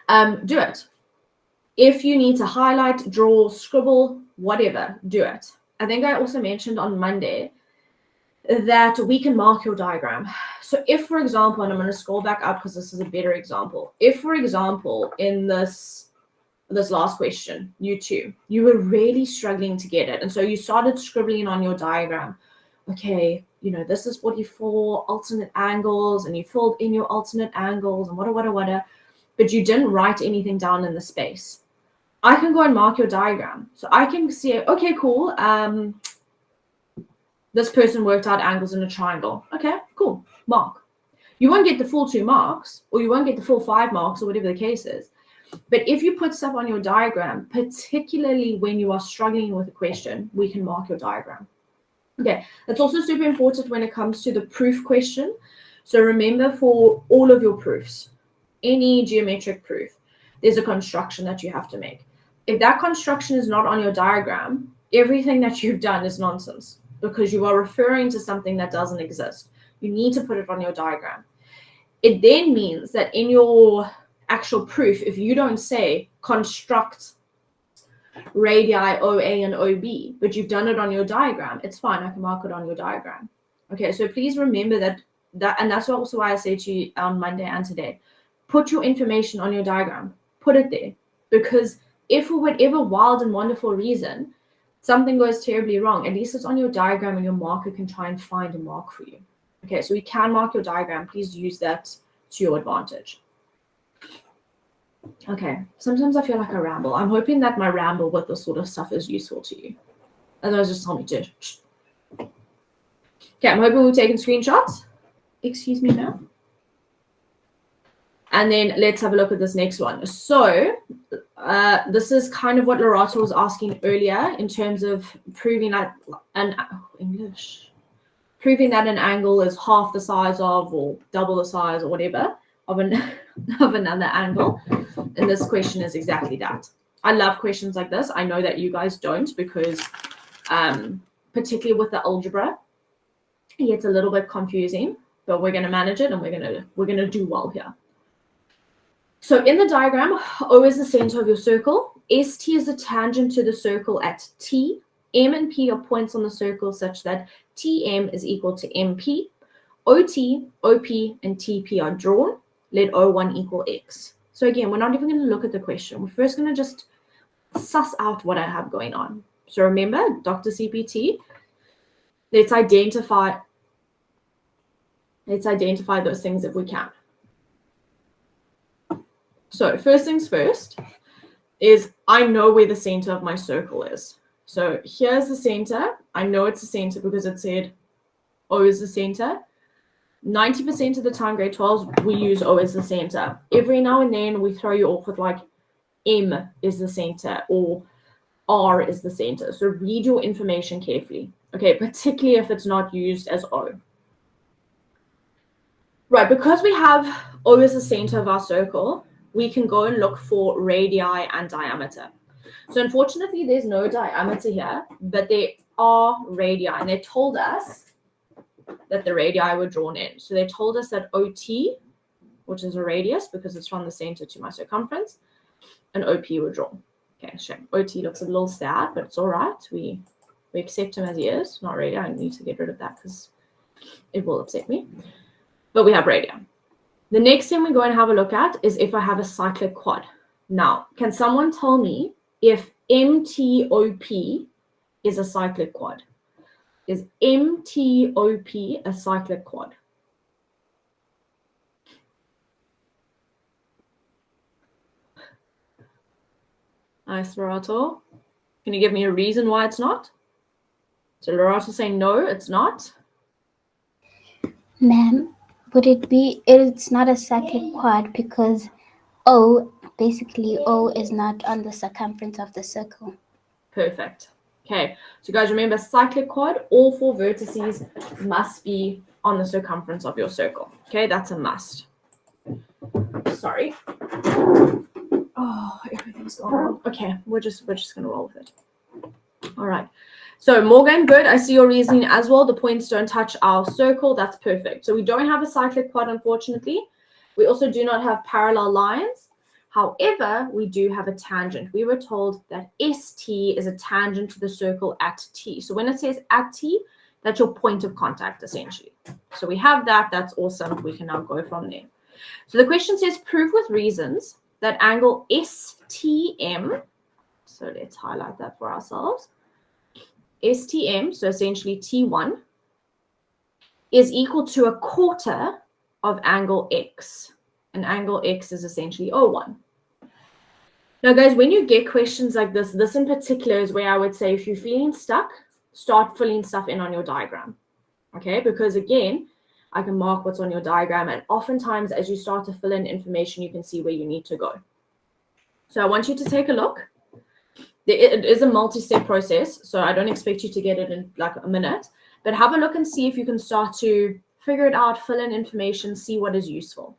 Do it. If you need to highlight, draw, scribble, whatever, do it. I think I also mentioned on Monday that we can mark your diagram. So if, for example, and I'm going to scroll back up because this is a better example. If, for example, in this last question, you 2, you were really struggling to get it. And so you started scribbling on your diagram. Okay, you know, this is 44 alternate angles, and you filled in your alternate angles and whatever, but you didn't write anything down in the space. I can go and mark your diagram. So I can see, okay, cool. This person worked out angles in a triangle. Okay, cool, mark. You won't get the full 2 marks, or you won't get the full 5 marks, or whatever the case is. But if you put stuff on your diagram, particularly when you are struggling with a question, we can mark your diagram. Okay, that's also super important when it comes to the proof question. So remember, for all of your proofs, any geometric proof, there's a construction that you have to make. If that construction is not on your diagram, everything that you've done is nonsense because you are referring to something that doesn't exist. You need to put it on your diagram. It then means that in your actual proof, if you don't say construct radii OA and OB, but you've done it on your diagram, it's fine. I can mark it on your diagram. Okay, so please remember that and that's also why I say to you on Monday and today, put your information on your diagram, put it there, because if for whatever wild and wonderful reason something goes terribly wrong, at least it's on your diagram and your marker can try and find a mark for you. Okay, so you can mark your diagram. Please use that to your advantage. Okay, sometimes I feel like I ramble. I'm hoping that my ramble with this sort of stuff is useful to you. Otherwise, just tell me to. Okay, I'm hoping we're taking screenshots. Excuse me now. And then let's have a look at this next one. So this is kind of what Lorato was asking earlier in terms of proving that proving that an angle is half the size of or double the size or whatever of another angle. And this question is exactly that. I love questions like this. I know that you guys don't, because particularly with the algebra, it gets a little bit confusing, but we're going to manage it and we're going to do well here. So in the diagram, O is the center of your circle. ST is the tangent to the circle at T. M and P are points on the circle such that TM is equal to MP. OT, OP, and TP are drawn. Let O1 equal X. So again, we're not even going to look at the question. We're first going to just suss out what I have going on. So remember, Dr. CPT, let's identify those things if we can. So first things first is I know where the center of my circle is. So here's the center. I know it's the center because it said O is the center. 90% of the time, grade 12s, we use O as the center. Every now and then we throw you off with like M is the center or R is the center. So read your information carefully. Okay, particularly if it's not used as O. Right, because we have O as the center of our circle, we can go and look for radii and diameter. So unfortunately, there's no diameter here, but there are radii, and they told us that the radii were drawn in. So they told us that OT, which is a radius because it's from the center to my circumference, and OP were drawn. Okay, shame. OT looks a little sad, but it's all right. We accept him as he is. Not radii. I need to get rid of that because it will upset me. But we have radii. The next thing we're going to have a look at is if I have a cyclic quad. Now, can someone tell me if MTOP is a cyclic quad? Is MTOP a cyclic quad? Nice, Lorato. Can you give me a reason why it's not? So Lorato saying no, it's not. Ma'am, would it be, it's not a cyclic quad because O is not on the circumference of the circle. Perfect. Okay, so guys, remember cyclic quad, all four vertices must be on the circumference of your circle. Okay, that's a must. Sorry. Oh, everything's gone wrong. Okay, we're just gonna roll with it. All right. So Morgan, good. I see your reasoning as well. The points don't touch our circle. That's perfect. So we don't have a cyclic quad, unfortunately. We also do not have parallel lines. However, we do have a tangent. We were told that ST is a tangent to the circle at T. So when it says at T, that's your point of contact, essentially. So we have that. That's awesome. We can now go from there. So the question says, prove with reasons that angle STM, so let's highlight that for ourselves, STM, so essentially T1, is equal to a quarter of angle X. And angle X is essentially O1. Now, guys, when you get questions like this in particular is where I would say if you're feeling stuck, start filling stuff in on your diagram. Okay, because again, I can mark what's on your diagram, and oftentimes as you start to fill in information, you can see where you need to go. So I want you to take a look. It is a multi-step process, so I don't expect you to get it in like a minute, but have a look and see if you can start to figure it out, fill in information, see what is useful.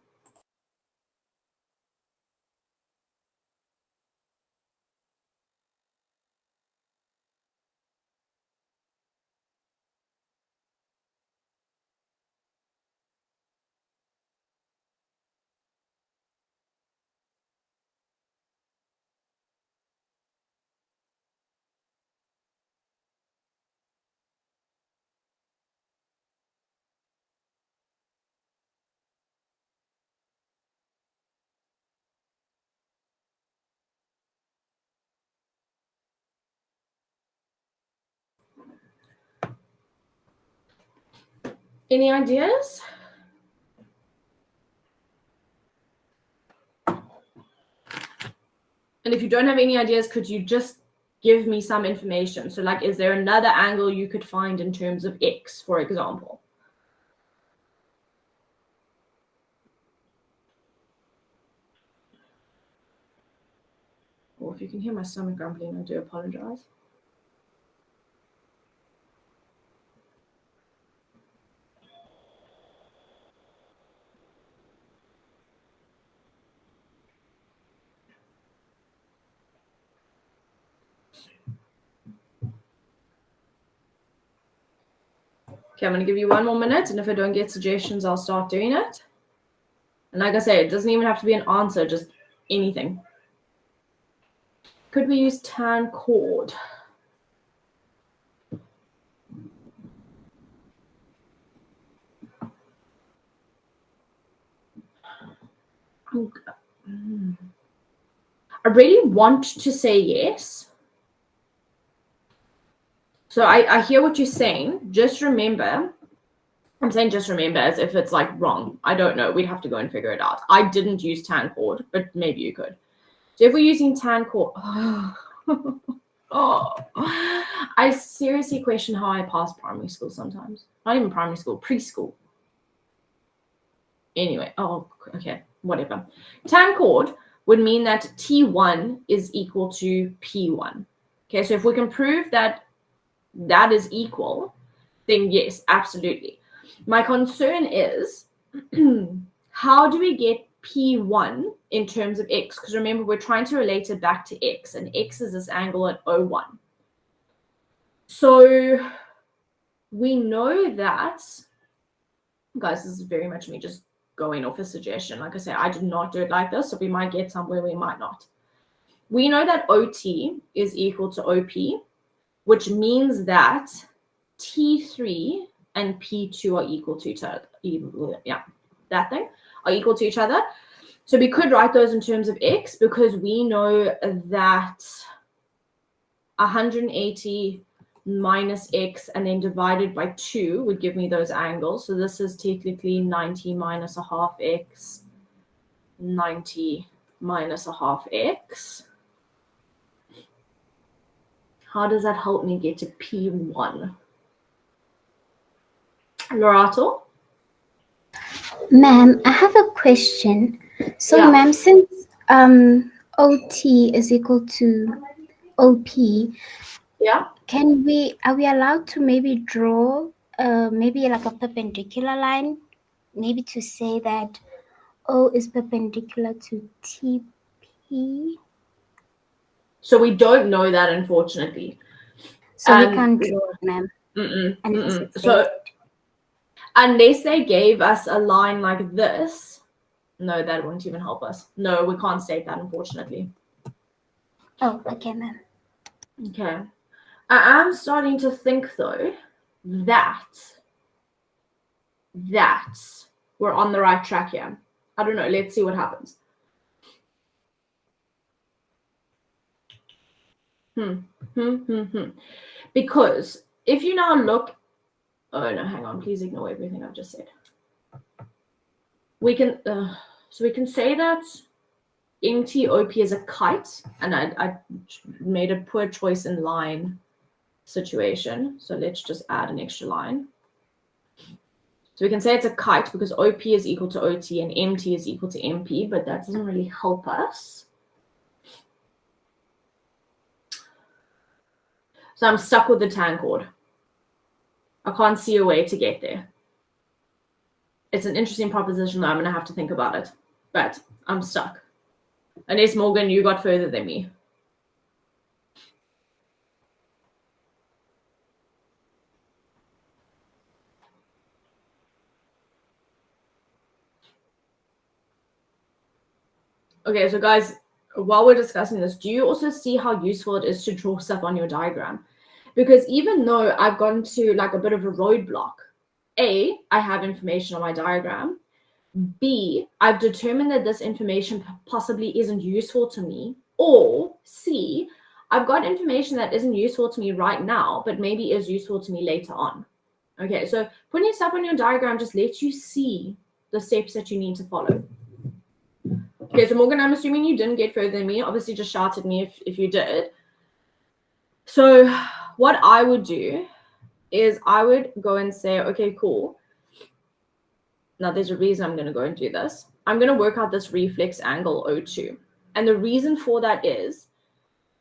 Any ideas? And if you don't have any ideas, could you just give me some information? So like, is there another angle you could find in terms of x, for example? Or if you can hear my stomach grumbling, I do apologize. Okay, I'm going to give you 1 more minute, and if I don't get suggestions, I'll start doing it. And like I say, it doesn't even have to be an answer, just anything. Could we use tan chord? I really want to say yes. So I hear what you're saying. Just remember, I'm saying just remember as if it's like wrong. I don't know. We'd have to go and figure it out. I didn't use tan chord, but maybe you could. So if we're using tan chord, I seriously question how I passed primary school sometimes. Not even primary school, preschool. Anyway, okay, whatever. Tan chord would mean that T1 is equal to P1. Okay, so if we can prove that that is equal, then yes, absolutely. My concern is, how do we get P1 in terms of x? Because remember, we're trying to relate it back to x, and x is this angle at O1. So we know that, guys, this is very much me just going off a suggestion. Like I say, I did not do it like this, so we might get somewhere, we might not. We know that OT is equal to OP, which means that T3 and P2 are equal to each other. Yeah, that thing are equal to each other. So we could write those in terms of x, because we know that 180 minus x and then divided by 2 would give me those angles. So this is technically 90 minus a half x, 90 minus a half x. How does that help me get to P1? Lorato? Ma'am, I have a question. So, Yeah. ma'am, since OT is equal to OP, Yeah. are we allowed to maybe draw maybe like a perpendicular line, maybe to say that O is perpendicular to TP? So we don't know that, unfortunately. So we can't draw it, ma'am. Unless it's So unless they gave us a line like this, no, that won't even help us. No, we can't state that, unfortunately. Oh, okay, ma'am. Okay. I am starting to think, though, that we're on the right track here. I don't know. Let's see what happens. Because if you now look, oh no, hang on, please ignore everything I've just said. We can, so we can say that MTOP is a kite, and I made a poor choice in line situation. So let's just add an extra line. So we can say it's a kite because OP is equal to OT and MT is equal to MP, but that doesn't really help us. So I'm stuck with the tan chord. I can't see a way to get there. It's an interesting proposition, though. I'm going to have to think about it. But I'm stuck. Unless, Morgan, you got further than me. Okay, so guys, while we're discussing this, do you also see how useful it is to draw stuff on your diagram? Because even though I've gotten to like a bit of a roadblock, A, I have information on my diagram. B, I've determined that this information possibly isn't useful to me. Or C, I've got information that isn't useful to me right now, but maybe is useful to me later on. Okay, so putting stuff on your diagram just lets you see the steps that you need to follow. Okay, so Morgan, I'm assuming you didn't get further than me. Obviously, just shout at me if you did. So what I would do is I would go and say, okay, cool. Now, there's a reason I'm going to go and do this. I'm going to work out this reflex angle O2. And the reason for that is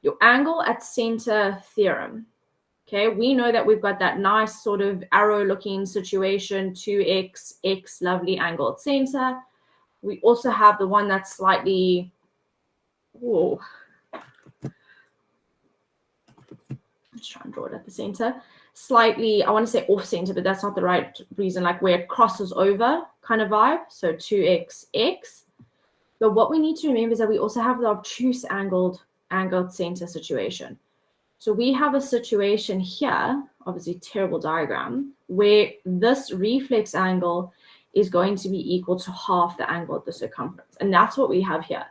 your angle at center theorem. Okay, we know that we've got that nice sort of arrow-looking situation, 2x, x, lovely angle at center. We also have the one that's slightly, whoa. Let's try and draw it at the center. Slightly, I want to say off center, but that's not the right reason, like where it crosses over kind of vibe. So 2x, x. But what we need to remember is that we also have the obtuse angled center situation. So we have a situation here, obviously terrible diagram, where this reflex angle is going to be equal to half the angle of the circumference. And that's what we have here.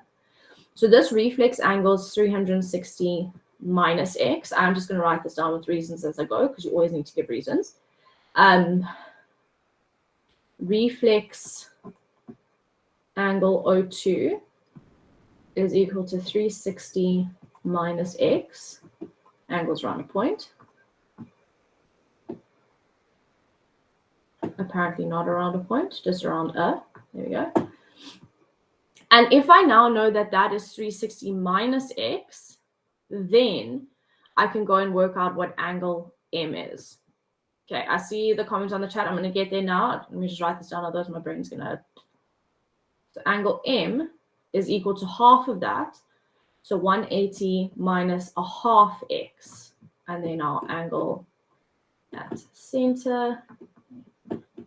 So this reflex angle is 360 minus x. I'm just going to write this down with reasons as I go, because you always need to give reasons. Reflex angle O2 is equal to 360 minus x. Angles around a point. Apparently not around a point, just around a. There we go. And if I now know that that is 360 minus x, then I can go and work out what angle M is. Okay, I see the comments on the chat. I'm going to get there now. Let me just write this down, otherwise my brain's going to. So angle M is equal to half of that. So 180 minus a half x. And then our angle at center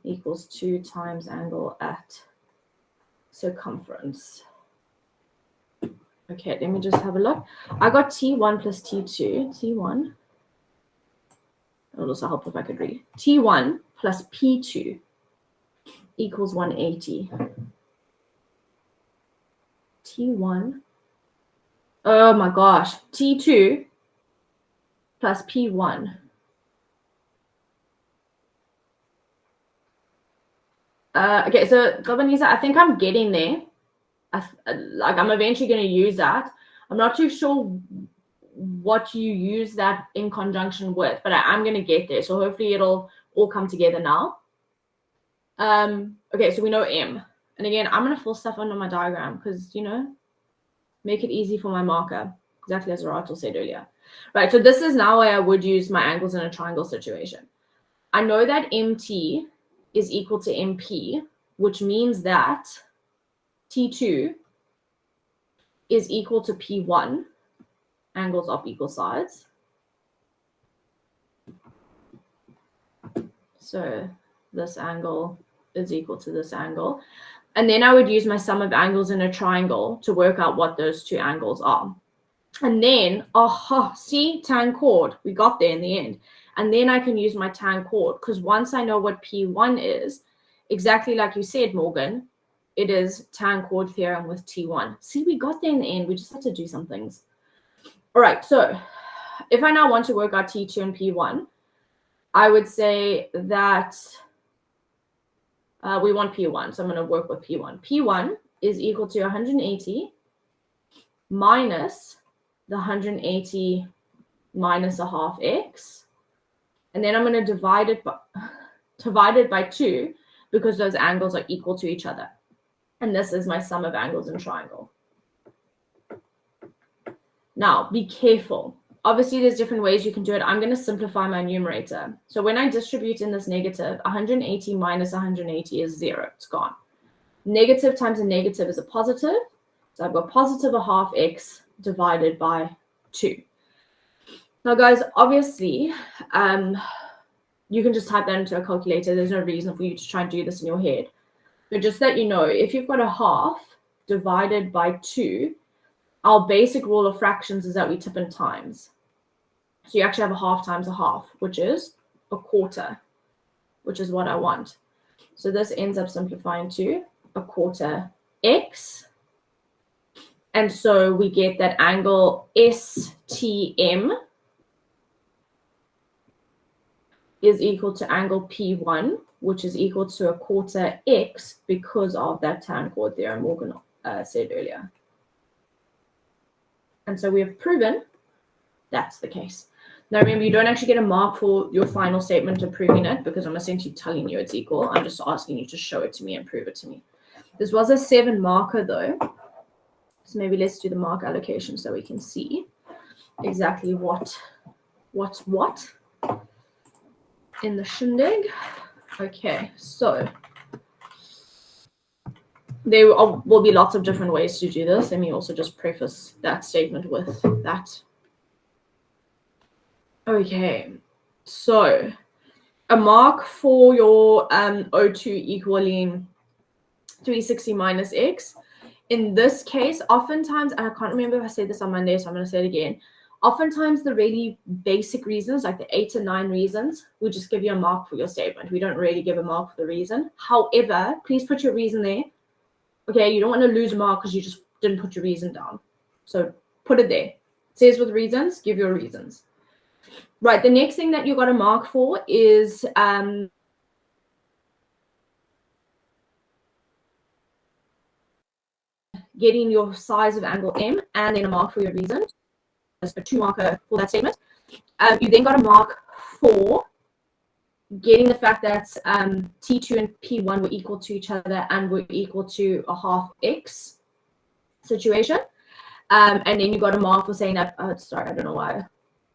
equals 2 times angle at circumference. Okay, let me just have a look. I got T1 plus T2. T1. It would also help if I could read. T1 plus P2 equals 180. T1. Oh my gosh. T2 plus P1. Okay, so Gabanisa, I think I'm getting there. I'm eventually going to use that. I'm not too sure what you use that in conjunction with, but I'm going to get there. So hopefully it'll all come together now. Okay, so we know M. And again, I'm going to fill stuff under my diagram because, you know, make it easy for my marker. Exactly as Arato said earlier. Right, so this is now where I would use my angles in a triangle situation. I know that MT is equal to MP, which means that T2 is equal to P1, angles of equal sides. So this angle is equal to this angle. And then I would use my sum of angles in a triangle to work out what those two angles are. And then, see, tan chord, we got there in the end. And then I can use my tan chord, because once I know what P1 is, exactly like you said, Morgan, it is tan chord theorem with T1. See, we got there in the end. We just had to do some things. All right, so if I now want to work out T2 and P1, I would say that we want P1. So I'm going to work with P1. P1 is equal to 180 minus the 180 minus a half x. And then I'm going to divide it by 2 because those angles are equal to each other. And this is my sum of angles in triangle. Now, be careful. Obviously, there's different ways you can do it. I'm going to simplify my numerator. So when I distribute in this negative, 180 minus 180 is 0. It's gone. Negative times a negative is a positive. So I've got positive a half x divided by 2. Now, guys, obviously, you can just type that into a calculator. There's no reason for you to try and do this in your head. But just that you know, if you've got a half divided by 2, our basic rule of fractions is that we tip in times. So you actually have a half times a half, which is a quarter, which is what I want. So this ends up simplifying to a quarter x. And so we get that angle STM is equal to angle P1, which is equal to a quarter x because of that tan chord theorem Morgan said earlier. And so we have proven that's the case. Now remember, you don't actually get a mark for your final statement of proving it because I'm essentially telling you it's equal. I'm just asking you to show it to me and prove it to me. This was a 7 marker though. So maybe let's do the mark allocation so we can see exactly what's what in the shindig. Okay, so there will be lots of different ways to do this. Let me also just preface that statement with that. Okay, so a mark for your O2 equaling 360 minus x. In this case, oftentimes, and I can't remember if I said this on Monday, so I'm going to say it again. Oftentimes, the really basic reasons, like the 8 to 9 reasons, we just give you a mark for your statement. We don't really give a mark for the reason. However, please put your reason there. Okay, you don't want to lose a mark because you just didn't put your reason down. So put it there. It says with reasons, give your reasons. Right, the next thing that you got a mark for is getting your size of angle M and then a mark for your reason. That's a 2 marker for that statement. You then got a mark for getting the fact that T2 and P1 were equal to each other and were equal to a half x situation. And then you got a mark for saying that, sorry, I don't know why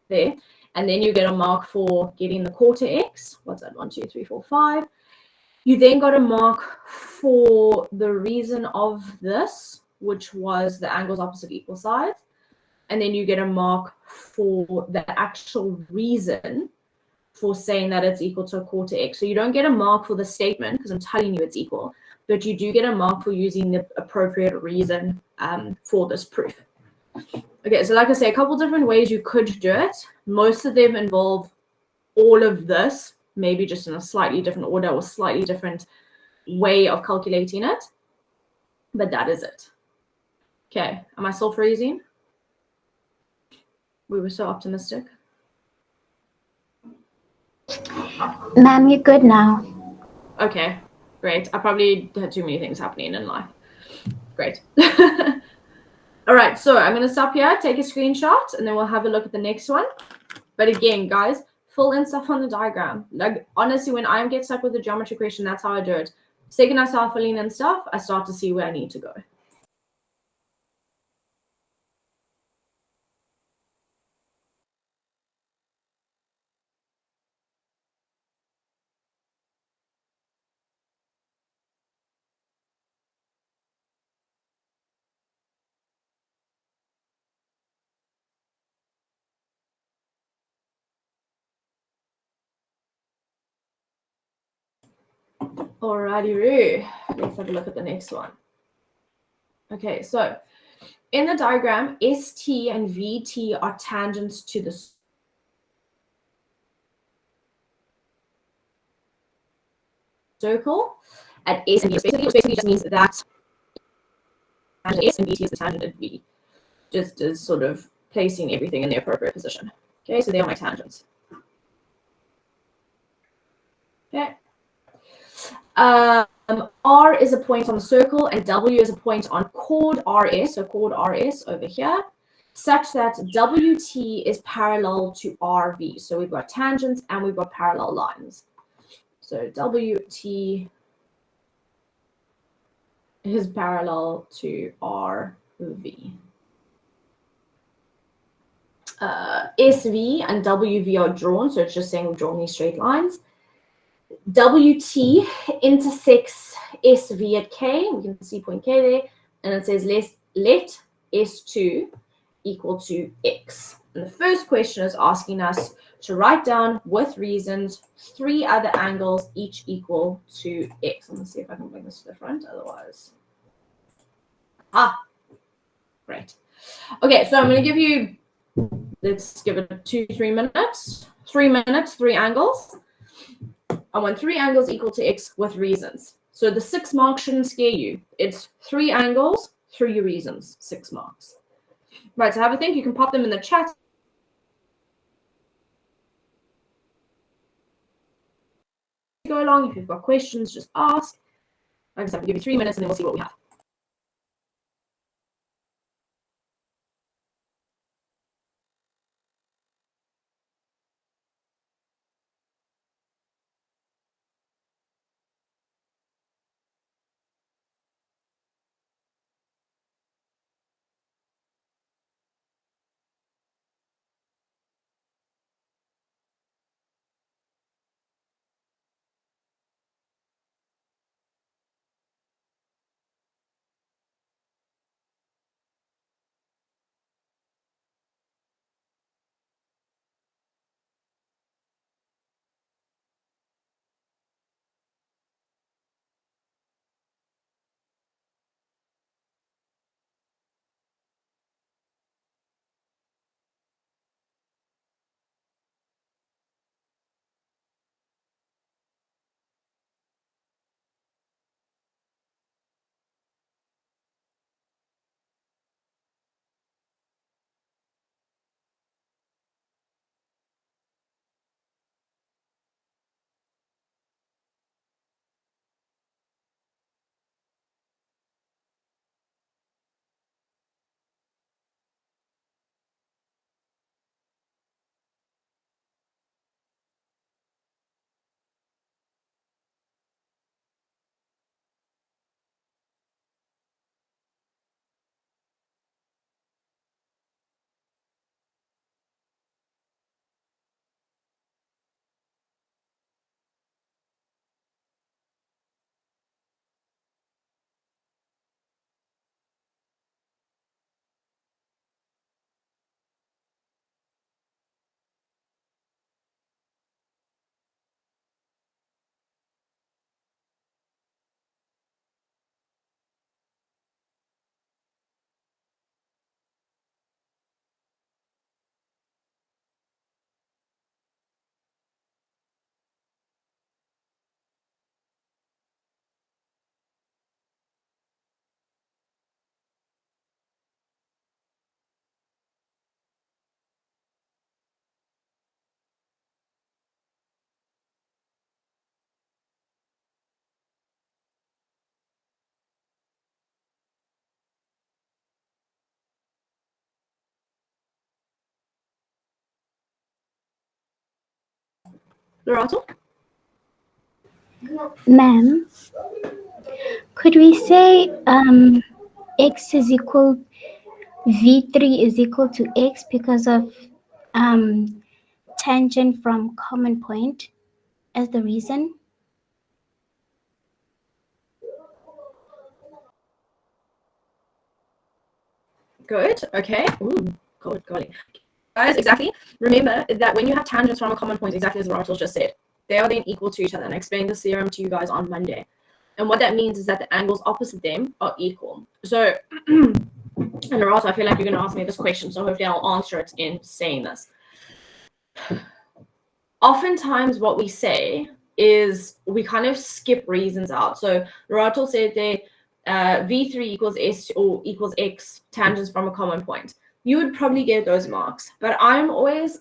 there. And then you get a mark for getting the quarter x. What's that? 1, 2, 3, 4, 5. You then got a mark for the reason of this, which was the angles opposite equal sides. And then you get a mark for the actual reason for saying that it's equal to a quarter x. So you don't get a mark for the statement because I'm telling you it's equal, but you do get a mark for using the appropriate reason for this proof. Okay, so like I say, a couple different ways you could do it. Most of them involve all of this, maybe just in a slightly different order or slightly different way of calculating it. But that is it. Okay, am I still freezing? We were so optimistic. Ma'am, you're good now. Okay, great. I probably had too many things happening in life. Great. All right, so I'm going to stop here, take a screenshot, and then we'll have a look at the next one. But again, guys, fill in stuff on the diagram. Like, honestly, when I get stuck with a geometry question, that's how I do it. Second I start filling in stuff, I start to see where I need to go. Alrighty, let's have a look at the next one. Okay, so in the diagram, ST and VT are tangents to the circle at S and V. Basically just means that S and VT is the tangent at V. Just as sort of placing everything in the appropriate position. Okay, so they are my tangents. Okay. R is a point on the circle and W is a point on chord RS, so chord RS over here, such that WT is parallel to RV. So we've got tangents and we've got parallel lines. So WT is parallel to RV. SV and WV are drawn, so it's just saying we're drawing these straight lines. WT intersects SV at K. We can see point K there. And it says let S2 equal to X. And the first question is asking us to write down with reasons 3 other angles each equal to X. I'm going to see if I can bring this to the front. Otherwise. Great. Okay, so I'm going to give you, let's give it 2-3 minutes. 3 minutes, 3 angles. I want 3 angles equal to X with reasons. So the 6 marks shouldn't scare you. It's 3 angles, 3 reasons, 6 marks. Right, so have a think. You can pop them in the chat. go along. If you've got questions, just ask. Like I said, we'll give you 3 minutes and then we'll see what we have. Lorato? Ma'am, could we say x is equal, v3 is equal to x because of tangent from common point as the reason? Good. Okay. Ooh, good, golly. Guys, exactly. Remember that when you have tangents from a common point, exactly as Lorato just said, they are then equal to each other. And I explained this theorem to you guys on Monday. And what that means is that the angles opposite them are equal. So, and Lorato, I feel like you're going to ask me this question, so hopefully I'll answer it in saying this. Oftentimes what we say is we kind of skip reasons out. So Lorato said there, v3 equals s or equals x tangents from a common point. You would probably get those marks, but I'm always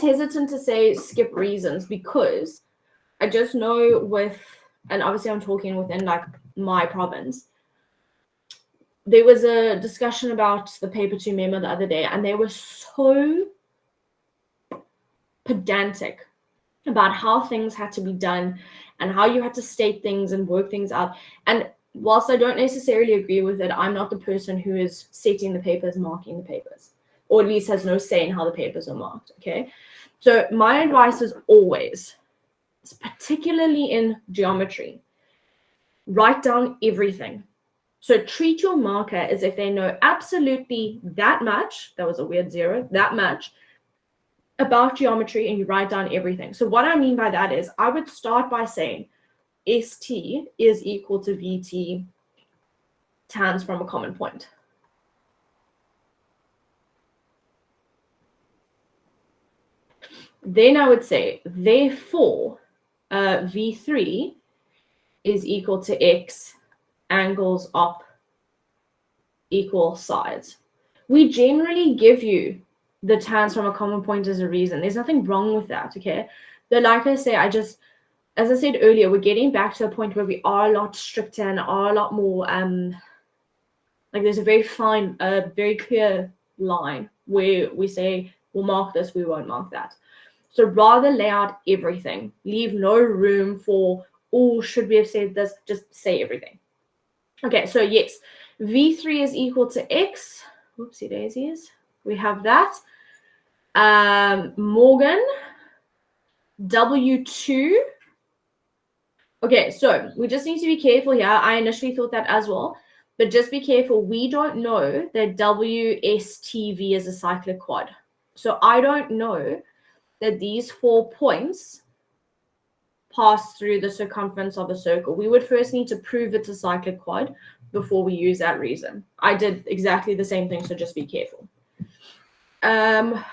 hesitant to say skip reasons because I just know with, and obviously I'm talking within like my province, there was a discussion about the paper 2 memo the other day, and they were so pedantic about how things had to be done and how you had to state things and work things out. And whilst I don't necessarily agree with it, I'm not the person who is setting the papers, marking the papers, or at least has no say in how the papers are marked, okay? So my advice is always, particularly in geometry, write down everything. So treat your marker as if they know absolutely that much, that was a weird zero, that much, about geometry, and you write down everything. So what I mean by that is I would start by saying ST is equal to VT tans from a common point. Then I would say, therefore, V3 is equal to X angles op equal sides. We generally give you the tans from a common point as a reason. There's nothing wrong with that, okay? But like I say, as I said earlier, we're getting back to a point where we are a lot stricter and are a lot more like there's a very fine, very clear line where we say we'll mark this, we won't mark that. So rather lay out everything, leave no room for, oh, should we have said this? Just say everything. Okay, so yes, V3 is equal to X. Whoopsie daisies. We have that. Morgan, W2. Okay, so we just need to be careful here. I initially thought that as well, but just be careful. We don't know that WSTV is a cyclic quad. So I don't know that these 4 points pass through the circumference of a circle. We would first need to prove it's a cyclic quad before we use that reason. I did exactly the same thing, so just be careful. Sorry,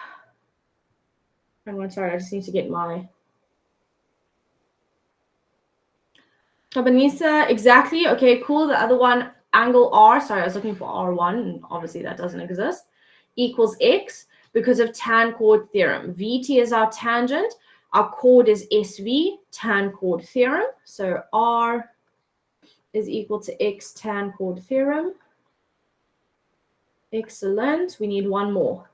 I just need to get my... Tabanisa, exactly. Okay, cool. The other one, angle R, sorry, I was looking for R1, and obviously that doesn't exist, equals X because of tan chord theorem. VT is our tangent. Our chord is SV, tan chord theorem. So R is equal to X tan chord theorem. Excellent. We need one more.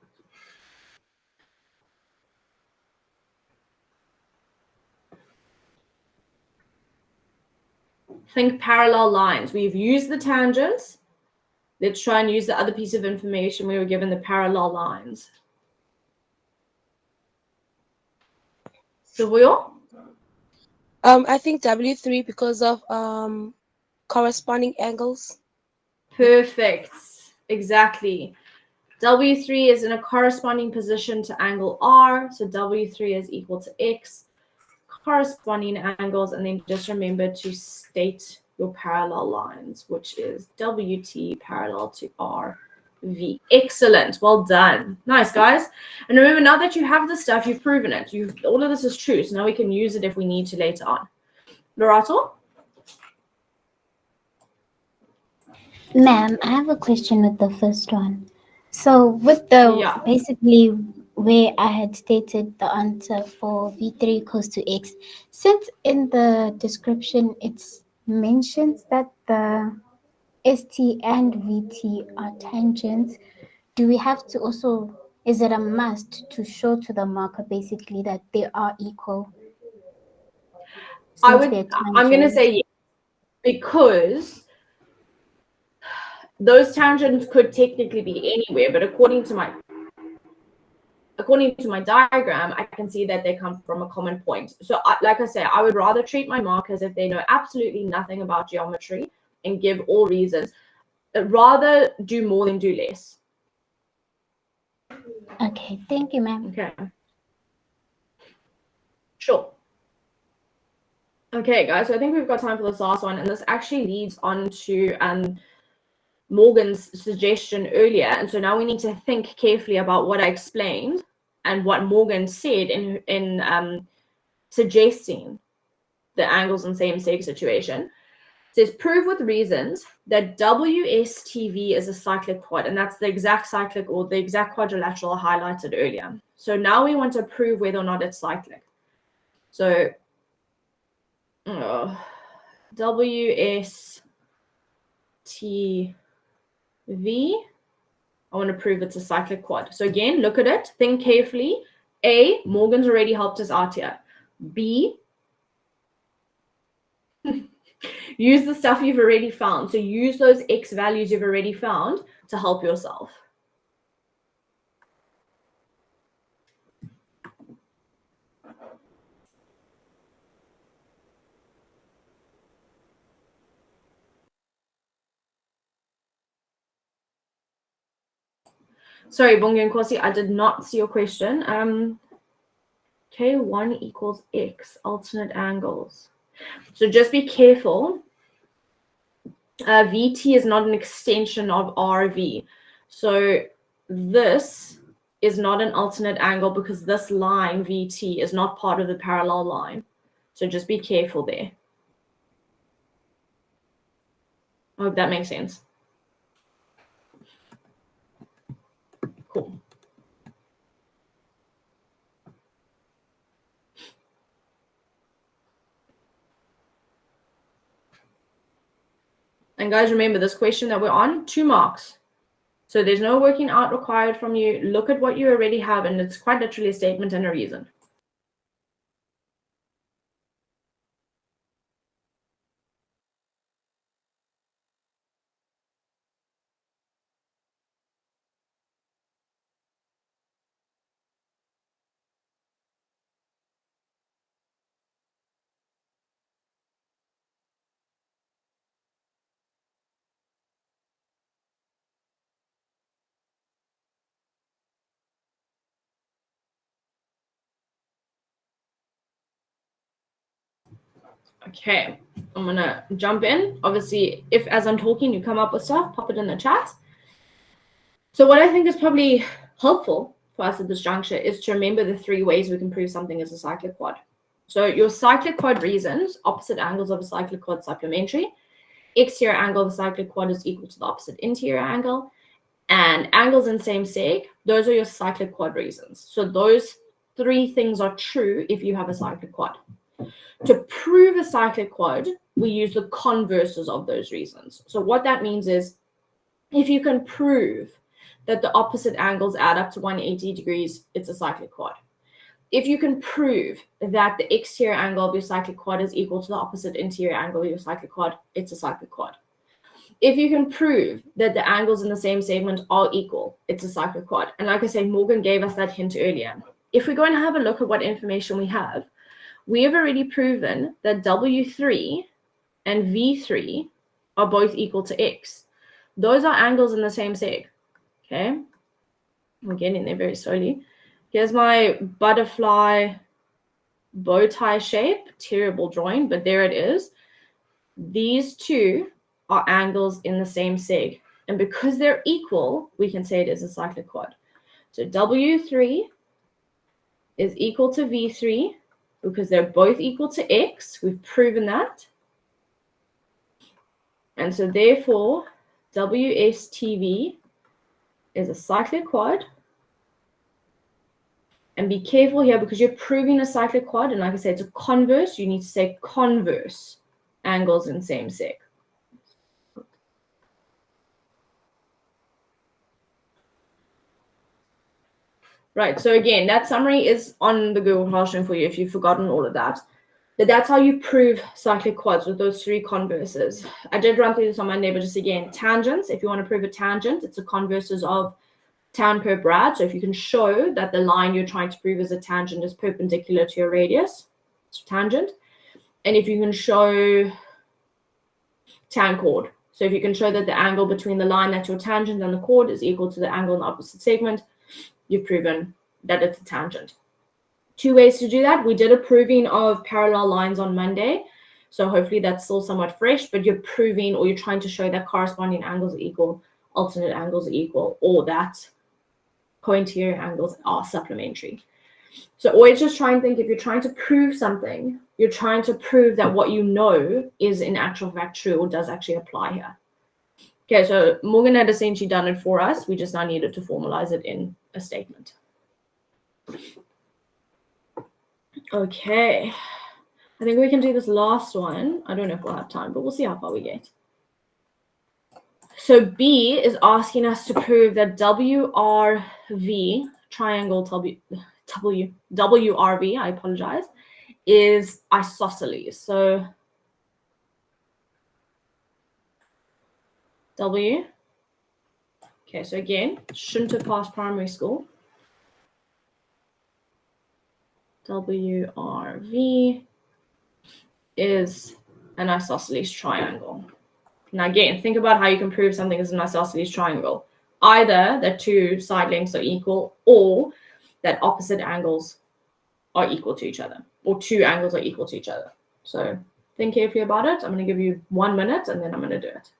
Think parallel lines. We've used the tangents. Let's try and use the other piece of information we were given, the parallel lines. Sylvia? I think W3 because of corresponding angles. Perfect. Exactly. W3 is in a corresponding position to angle R. So W3 is equal to X. Corresponding angles. And then just remember to state your parallel lines, which is WT parallel to RV. Excellent. Well done. Nice, guys. And remember, now that you have the stuff, you've proven it. All of this is true. So now we can use it if we need to later on. Lorato? Ma'am, I have a question with the first one. So with the basically where I had stated the answer for V3 equals to X, since in the description it mentions that the ST and VT are tangents, do we have to also, is it a must to show to the marker basically that they are equal? I'm going to say yes, because those tangents could technically be anywhere, but according to my diagram, I can see that they come from a common point. So like I say, I would rather treat my markers if they know absolutely nothing about geometry and give all reasons. Rather do more than do less. Okay, thank you, ma'am. Okay. Sure. Okay, guys, so I think we've got time for this last one, and this actually leads on to Morgan's suggestion earlier. And so now we need to think carefully about what I explained and what Morgan said in suggesting the angles and same-sex situation. It says, prove with reasons that WSTV is a cyclic quad, and that's the exact cyclic or the exact quadrilateral I highlighted earlier. So now we want to prove whether or not it's cyclic. So WSTV, I want to prove it's a cyclic quad. So again, look at it, think carefully. A, Morgan's already helped us out here. B, use the stuff you've already found. So use those X values you've already found to help yourself. Sorry, Bongi and Kosi, I did not see your question. K1 equals X, alternate angles. So just be careful. VT is not an extension of RV. So this is not an alternate angle because this line, VT, is not part of the parallel line. So just be careful there. I hope that makes sense. Cool. And guys, remember this question that we're on, 2 marks. So there's no working out required from you. Look at what you already have, and it's quite literally a statement and a reason. Okay, I'm gonna jump in. Obviously, if as I'm talking you come up with stuff, pop it in the chat. So what I think is probably helpful for us at this juncture is to remember the 3 ways we can prove something is a cyclic quad. So your cyclic quad reasons, opposite angles of a cyclic quad supplementary, exterior angle of a cyclic quad is equal to the opposite interior angle, and angles in same seg, those are your cyclic quad reasons. So those 3 things are true if you have a cyclic quad. To prove a cyclic quad, we use the converses of those reasons. So what that means is if you can prove that the opposite angles add up to 180 degrees, it's a cyclic quad. If you can prove that the exterior angle of your cyclic quad is equal to the opposite interior angle of your cyclic quad, it's a cyclic quad. If you can prove that the angles in the same segment are equal, it's a cyclic quad. And like I said, Morgan gave us that hint earlier. If we're going to have a look at what information we have already proven that W3 and V3 are both equal to X. Those are angles in the same seg. Okay, we're getting there very slowly. Here's my butterfly bow tie shape. Terrible drawing, but there it is. These 2 are angles in the same seg. And because they're equal, we can say it is a cyclic quad. So W3 is equal to V3 because they're both equal to X. We've proven that. And so therefore, WSTV is a cyclic quad. And be careful here because you're proving a cyclic quad. And like I said, it's a converse. You need to say converse angles in same seg. Right, so again, that summary is on the Google Classroom for you if you've forgotten all of that. But that's how you prove cyclic quads with those 3 converses. I did run through this on Monday, but just again, tangents. If you want to prove a tangent, it's the converses of tan, perp, rad. So if you can show that the line you're trying to prove is a tangent is perpendicular to your radius, it's a tangent. And if you can show tan chord, so if you can show that the angle between the line that's your tangent and the chord is equal to the angle in the opposite segment, you've proven that it's a tangent. 2 ways to do that. We did a proving of parallel lines on Monday. So hopefully that's still somewhat fresh, but you're proving or you're trying to show that corresponding angles are equal, alternate angles are equal, or that co-interior angles are supplementary. So always just try and think, if you're trying to prove something, you're trying to prove that what you know is in actual fact true or does actually apply here. Okay, so Morgan had essentially done it for us. We just now needed to formalize it in a statement. Okay, I think we can do this last one. I don't know if we'll have time, but we'll see how far we get. So B is asking us to prove that WRV, triangle WRV, I apologize, is isosceles. So W. Okay, so again, shouldn't have passed primary school. WRV is an isosceles triangle. Now again, think about how you can prove something is an isosceles triangle. Either that 2 side lengths are equal or that opposite angles are equal to each other, or 2 angles are equal to each other. So think carefully about it. I'm going to give you 1 minute and then I'm going to do it.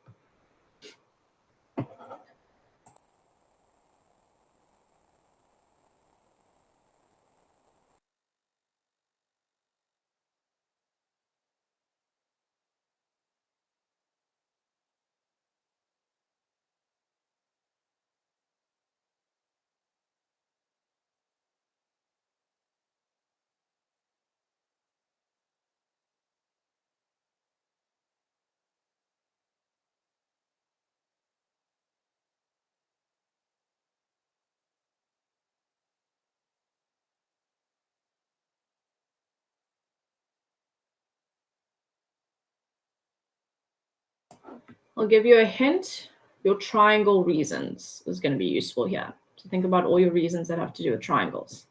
I'll give you a hint. Your triangle reasons is going to be useful here. So think about all your reasons that have to do with triangles.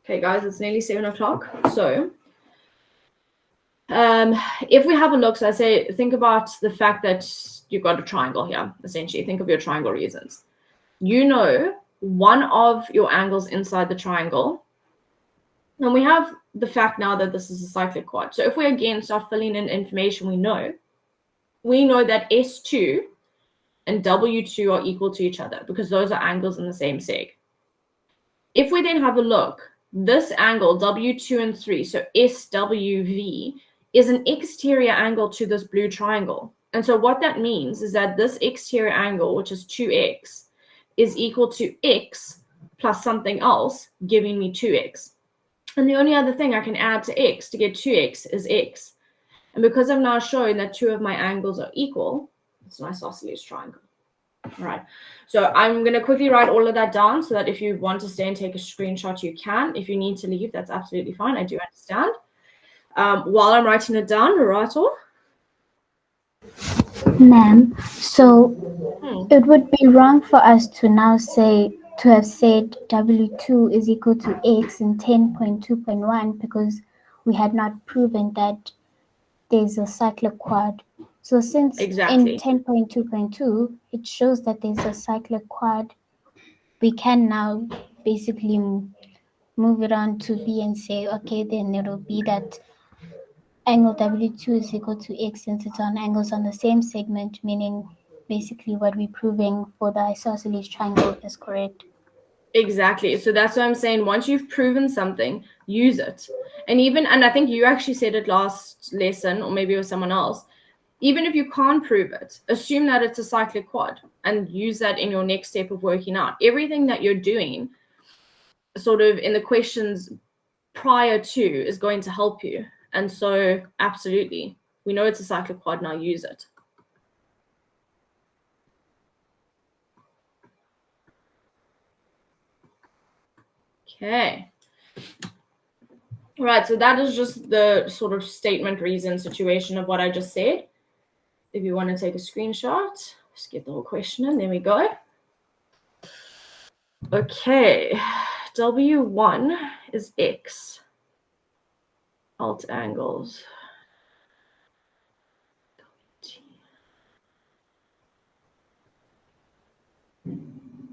Okay, guys, it's nearly 7 o'clock. So if we have a look, so I say, think about the fact that you've got a triangle here, essentially. Think of your triangle reasons. You know one of your angles inside the triangle. And we have the fact now that this is a cyclic quad. So if we again start filling in information we know that S2 and W2 are equal to each other because those are angles in the same seg. If we then have a look, this angle, W2 and 3, so SWV, is an exterior angle to this blue triangle. And so what that means is that this exterior angle, which is 2x, is equal to x plus something else, giving me 2x. And the only other thing I can add to x to get 2x is x. And because I've now shown that two of my angles are equal, it's an isosceles triangle. All right, so I'm going to quickly write all of that down so that if you want to stay and take a screenshot, you can. If you need to leave, that's absolutely fine. I do understand. While I'm writing it down, Rato? Ma'am, so it would be wrong for us to now say, to have said W2 is equal to X in 10.2.1 because we had not proven that there's a cyclic quad. So since Exactly. in 10.2.2, it shows that there's a cyclic quad, we can now basically move it on to B and say, okay, then it'll be that angle W2 is equal to X since it's on angles on the same segment, meaning basically what we're proving for the isosceles triangle is correct. Exactly. So that's what I'm saying. Once you've proven something, use it. And I think you actually said it last lesson, or maybe it was someone else. Even if you can't prove it, assume that it's a cyclic quad and use that in your next step of working out. Everything that you're doing sort of in the questions prior to is going to help you. And so absolutely, we know it's a cyclic quad, now use it. Okay. All right, so that is just the sort of statement reason situation of what I just said. If you want to take a screenshot, just get the whole question in. There we go. Okay, W1 is X. Alt angles.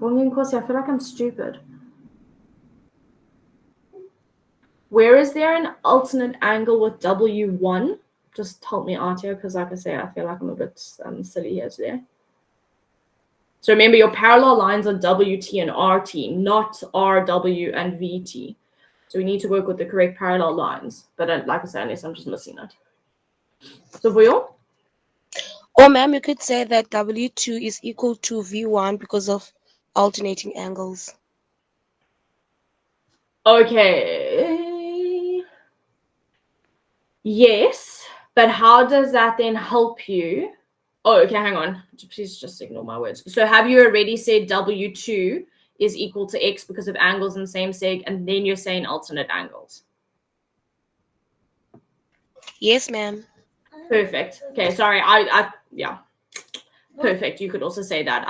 I feel like I'm stupid. Where is there an alternate angle with W1? Just help me out here because, like I say, I feel like I'm a bit silly here today. So remember, your parallel lines are WT and RT, not RW and VT. So we need to work with the correct parallel lines. But like I said, unless I'm just missing it. So for you? Or, ma'am, you could say that W2 is equal to V1 because of alternating angles. Okay. Yes, but how does that then help you? Oh, okay, hang on. Please just ignore my words. So have you already said W2 is equal to X because of angles in the same seg, and then you're saying alternate angles? Yes, ma'am. Perfect. Okay, sorry. Yeah. Perfect. You could also say that.